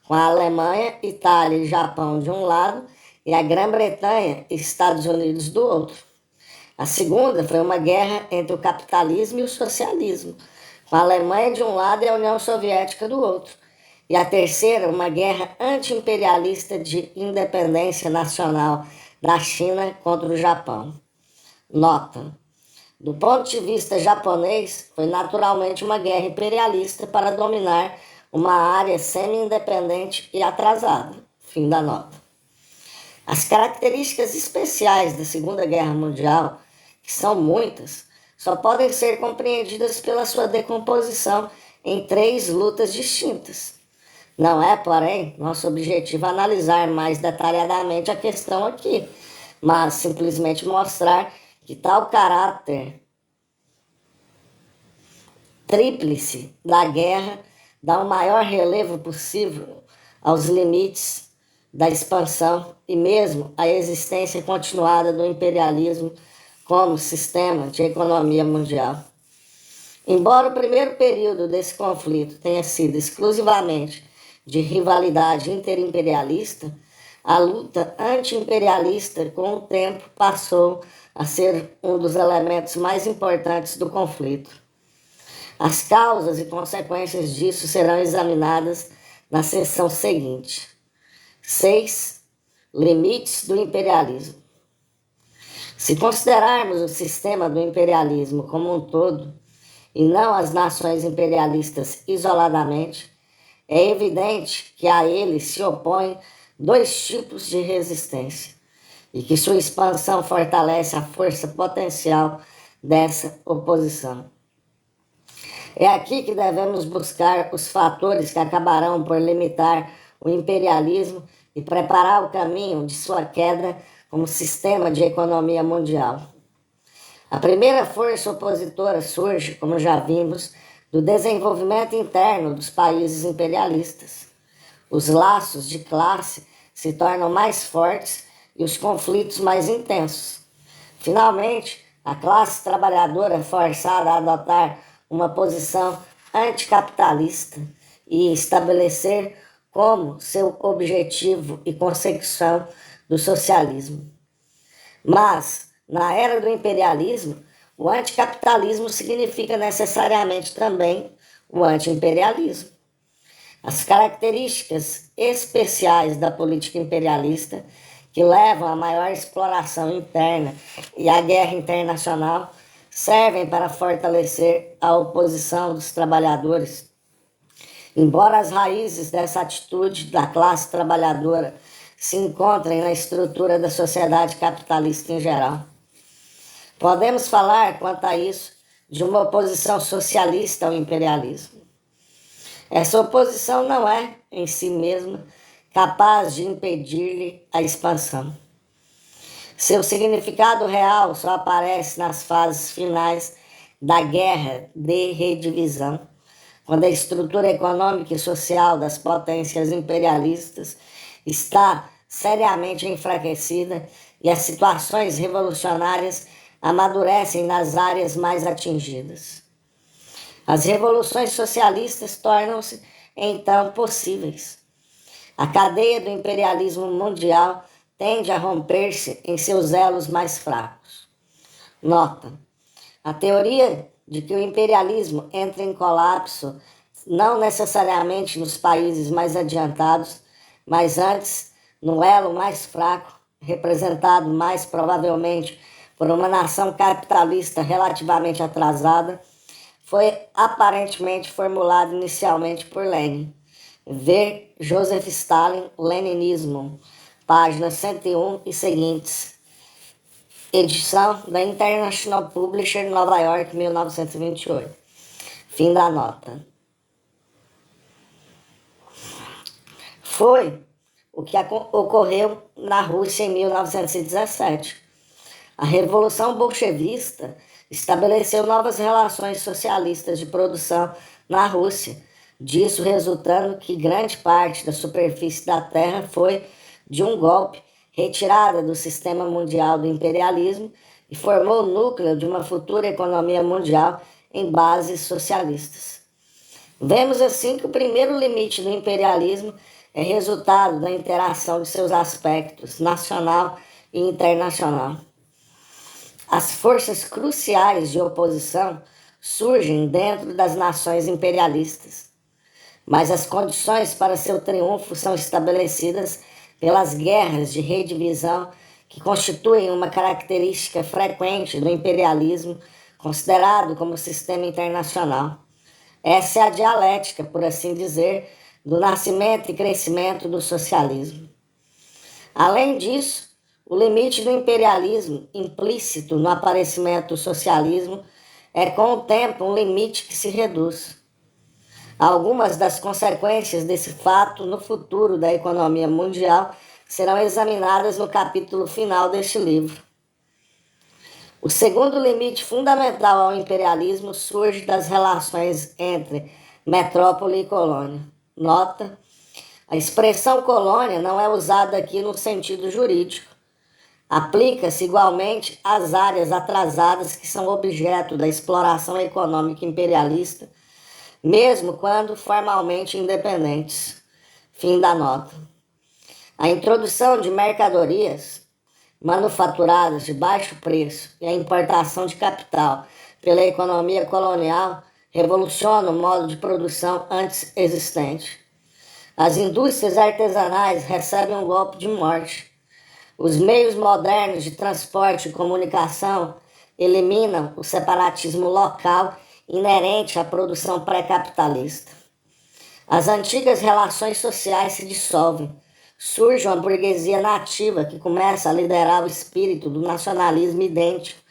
com a Alemanha, Itália e Japão de um lado e a Grã-Bretanha e Estados Unidos do outro. A segunda foi uma guerra entre o capitalismo e o socialismo, com a Alemanha de um lado e a União Soviética do outro. E a terceira, uma guerra anti-imperialista de independência nacional da China contra o Japão. Nota: do ponto de vista japonês, foi naturalmente uma guerra imperialista para dominar uma área semi-independente e atrasada. Fim da nota. As características especiais da Segunda Guerra Mundial, que são muitas, só podem ser compreendidas pela sua decomposição em 3 lutas distintas. Não é, porém, nosso objetivo analisar mais detalhadamente a questão aqui, mas simplesmente mostrar que tal caráter tríplice da guerra dá o maior relevo possível aos limites da expansão e mesmo à existência continuada do imperialismo como sistema de economia mundial. Embora o primeiro período desse conflito tenha sido exclusivamente de rivalidade interimperialista, a luta anti-imperialista, com o tempo, passou a ser um dos elementos mais importantes do conflito. As causas e consequências disso serão examinadas na seção seguinte. 6. Limites do imperialismo. Se considerarmos o sistema do imperialismo como um todo, e não as nações imperialistas isoladamente, é evidente que a ele se opõem 2 tipos de resistência e que sua expansão fortalece a força potencial dessa oposição. É aqui que devemos buscar os fatores que acabarão por limitar o imperialismo e preparar o caminho de sua queda como sistema de economia mundial. A primeira força opositora surge, como já vimos, do desenvolvimento interno dos países imperialistas. Os laços de classe se tornam mais fortes e os conflitos mais intensos. Finalmente, a classe trabalhadora é forçada a adotar uma posição anticapitalista e estabelecer como seu objetivo e consecução do socialismo. Mas, na era do imperialismo, o anticapitalismo significa necessariamente também o anti-imperialismo. As características especiais da política imperialista, que levam à maior exploração interna e à guerra internacional, servem para fortalecer a oposição dos trabalhadores. Embora as raízes dessa atitude da classe trabalhadora se encontrem na estrutura da sociedade capitalista em geral. Podemos falar, quanto a isso, de uma oposição socialista ao imperialismo. Essa oposição não é, em si mesma, capaz de impedir-lhe a expansão. Seu significado real só aparece nas fases finais da guerra de redivisão, quando a estrutura econômica e social das potências imperialistas está seriamente enfraquecida e as situações revolucionárias amadurecem nas áreas mais atingidas. As revoluções socialistas tornam-se, então, possíveis. A cadeia do imperialismo mundial tende a romper-se em seus elos mais fracos. Nota: a teoria de que o imperialismo entra em colapso não necessariamente nos países mais adiantados, mas antes no elo mais fraco, representado mais provavelmente por uma nação capitalista relativamente atrasada, foi aparentemente formulada inicialmente por Lenin. Ver Joseph Stalin, Leninismo, páginas 101 e seguintes. Edição da International Publisher, Nova York, 1928. Fim da nota. Foi o que ocorreu na Rússia em 1917. A Revolução Bolchevista estabeleceu novas relações socialistas de produção na Rússia, disso resultando que grande parte da superfície da terra foi, de um golpe, retirada do sistema mundial do imperialismo e formou o núcleo de uma futura economia mundial em bases socialistas. Vemos assim que o primeiro limite do imperialismo é resultado da interação de seus aspectos nacional e internacional. As forças cruciais de oposição surgem dentro das nações imperialistas, mas as condições para seu triunfo são estabelecidas pelas guerras de redivisão que constituem uma característica frequente do imperialismo considerado como sistema internacional. Essa é a dialética, por assim dizer, do nascimento e crescimento do socialismo. Além disso, o limite do imperialismo implícito no aparecimento do socialismo é, com o tempo, um limite que se reduz. Algumas das consequências desse fato no futuro da economia mundial serão examinadas no capítulo final deste livro. O segundo limite fundamental ao imperialismo surge das relações entre metrópole e colônia. Nota: a expressão colônia não é usada aqui no sentido jurídico. Aplica-se igualmente às áreas atrasadas que são objeto da exploração econômica imperialista, mesmo quando formalmente independentes. Fim da nota. A introdução de mercadorias manufaturadas de baixo preço e a importação de capital pela economia colonial revoluciona o modo de produção antes existente. As indústrias artesanais recebem um golpe de morte. Os meios modernos de transporte e comunicação eliminam o separatismo local inerente à produção pré-capitalista. As antigas relações sociais se dissolvem. Surge uma burguesia nativa que começa a liderar o espírito do nacionalismo idêntico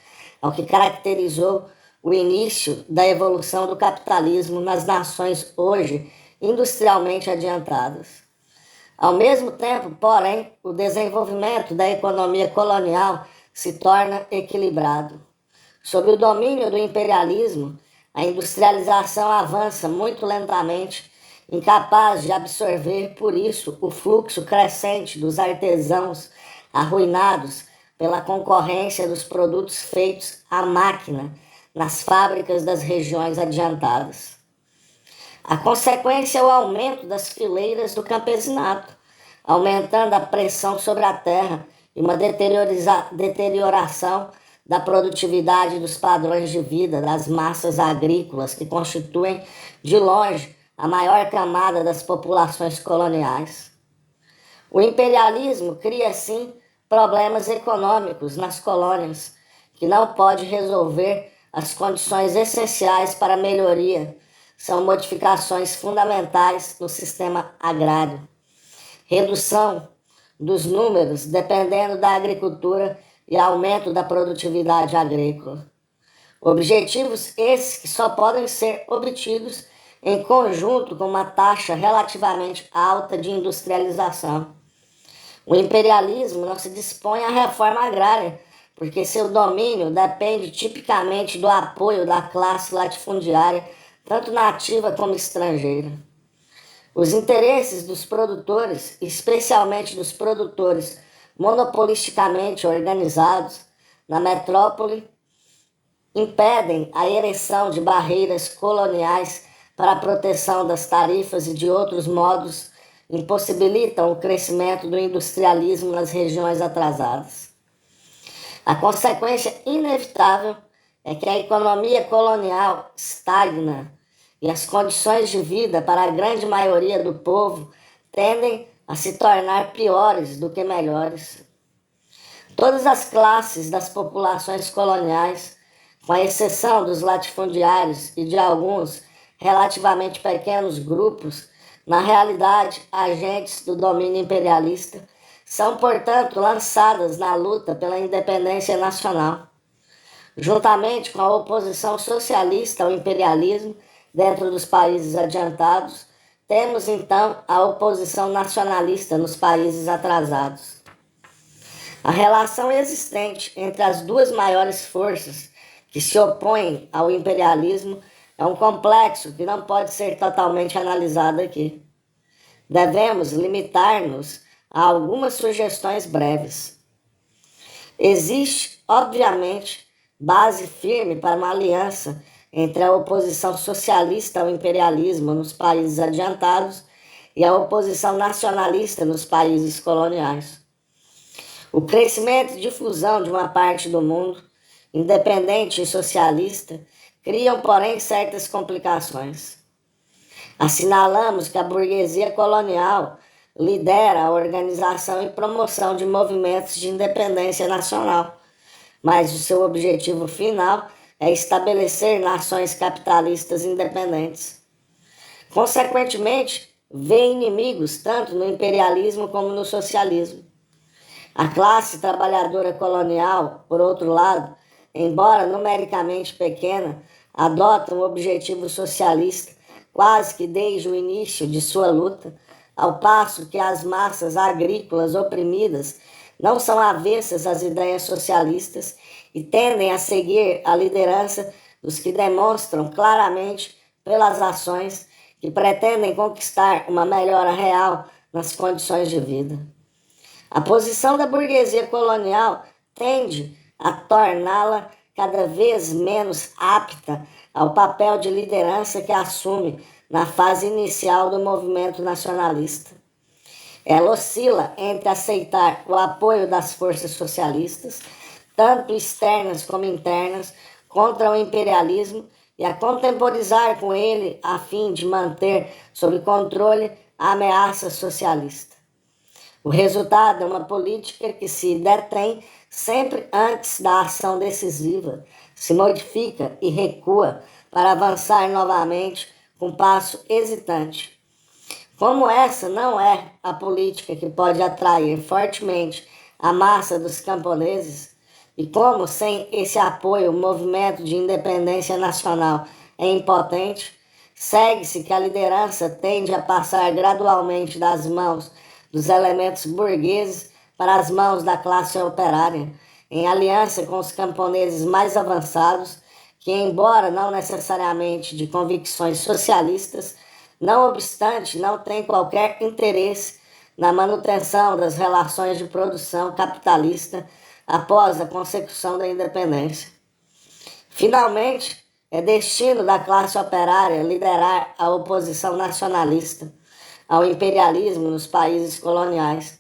ao que caracterizou o início da evolução do capitalismo nas nações hoje industrialmente adiantadas. Ao mesmo tempo, porém, o desenvolvimento da economia colonial se torna equilibrado. Sob o domínio do imperialismo, a industrialização avança muito lentamente, incapaz de absorver, por isso, o fluxo crescente dos artesãos arruinados pela concorrência dos produtos feitos à máquina nas fábricas das regiões adiantadas. A consequência é o aumento das fileiras do campesinato, aumentando a pressão sobre a terra e uma deterioração da produtividade dos padrões de vida das massas agrícolas que constituem, de longe, a maior camada das populações coloniais. O imperialismo cria, assim, problemas econômicos nas colônias, que não pode resolver as condições essenciais para a melhoria. São modificações fundamentais no sistema agrário. Redução dos números dependendo da agricultura e aumento da produtividade agrícola. Objetivos esses que só podem ser obtidos em conjunto com uma taxa relativamente alta de industrialização. O imperialismo não se dispõe à reforma agrária, porque seu domínio depende tipicamente do apoio da classe latifundiária, tanto nativa como estrangeira. Os interesses dos produtores, especialmente dos produtores monopolisticamente organizados na metrópole, impedem a ereção de barreiras coloniais para a proteção das tarifas e de outros modos impossibilitam o crescimento do industrialismo nas regiões atrasadas. A consequência inevitável é que a economia colonial estagna e as condições de vida para a grande maioria do povo tendem a se tornar piores do que melhores. Todas as classes das populações coloniais, com a exceção dos latifundiários e de alguns relativamente pequenos grupos, na realidade agentes do domínio imperialista, são, portanto, lançadas na luta pela independência nacional. Juntamente com a oposição socialista ao imperialismo dentro dos países adiantados, temos então a oposição nacionalista nos países atrasados. A relação existente entre as duas maiores forças que se opõem ao imperialismo é um complexo que não pode ser totalmente analisado aqui. Devemos limitar-nos a algumas sugestões breves. Existe, obviamente, base firme para uma aliança entre a oposição socialista ao imperialismo nos países adiantados e a oposição nacionalista nos países coloniais. O crescimento e difusão de uma parte do mundo, independente e socialista, criam, porém, certas complicações. Assinalamos que a burguesia colonial lidera a organização e promoção de movimentos de independência nacional, mas o seu objetivo final é estabelecer nações capitalistas independentes. Consequentemente, vê inimigos tanto no imperialismo como no socialismo. A classe trabalhadora colonial, por outro lado, embora numericamente pequena, adota um objetivo socialista quase que desde o início de sua luta, ao passo que as massas agrícolas oprimidas não são avessas às ideias socialistas e tendem a seguir a liderança dos que demonstram claramente pelas ações que pretendem conquistar uma melhora real nas condições de vida. A posição da burguesia colonial tende a torná-la cada vez menos apta ao papel de liderança que assume na fase inicial do movimento nacionalista. Ela oscila entre aceitar o apoio das forças socialistas, tanto externas como internas, contra o imperialismo e a contemporizar com ele a fim de manter sob controle a ameaça socialista. O resultado é uma política que se detém sempre antes da ação decisiva, se modifica e recua para avançar novamente com passo hesitante. Como essa não é a política que pode atrair fortemente a massa dos camponeses, e como sem esse apoio o movimento de independência nacional é impotente, segue-se que a liderança tende a passar gradualmente das mãos dos elementos burgueses para as mãos da classe operária, em aliança com os camponeses mais avançados, que, embora não necessariamente de convicções socialistas, não obstante, não têm qualquer interesse na manutenção das relações de produção capitalista após a consecução da independência. Finalmente, é destino da classe operária liderar a oposição nacionalista ao imperialismo nos países coloniais,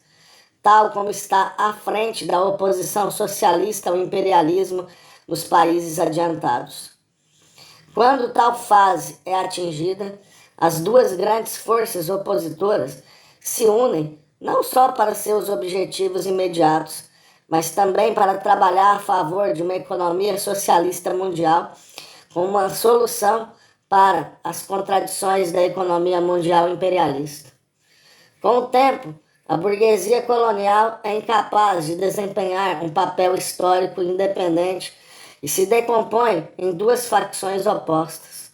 tal como está à frente da oposição socialista ao imperialismo nos países adiantados. Quando tal fase é atingida, as duas grandes forças opositoras se unem não só para seus objetivos imediatos, mas também para trabalhar a favor de uma economia socialista mundial com uma solução para as contradições da economia mundial imperialista. Com o tempo, a burguesia colonial é incapaz de desempenhar um papel histórico independente e se decompõe em duas facções opostas.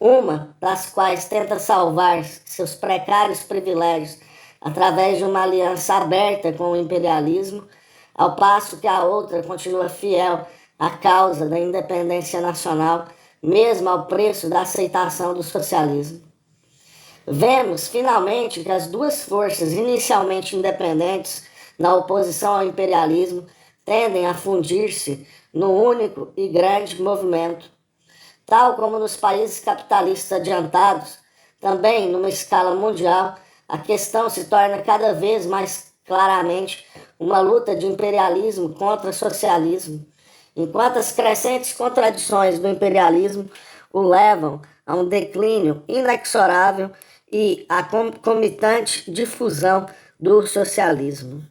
Uma das quais tenta salvar seus precários privilégios através de uma aliança aberta com o imperialismo, ao passo que a outra continua fiel à causa da independência nacional, mesmo ao preço da aceitação do socialismo. Vemos, finalmente, que as duas forças inicialmente independentes na oposição ao imperialismo, tendem a fundir-se no único e grande movimento. Tal como nos países capitalistas adiantados, também numa escala mundial, a questão se torna cada vez mais claramente uma luta de imperialismo contra socialismo, enquanto as crescentes contradições do imperialismo o levam a um declínio inexorável e a concomitante difusão do socialismo.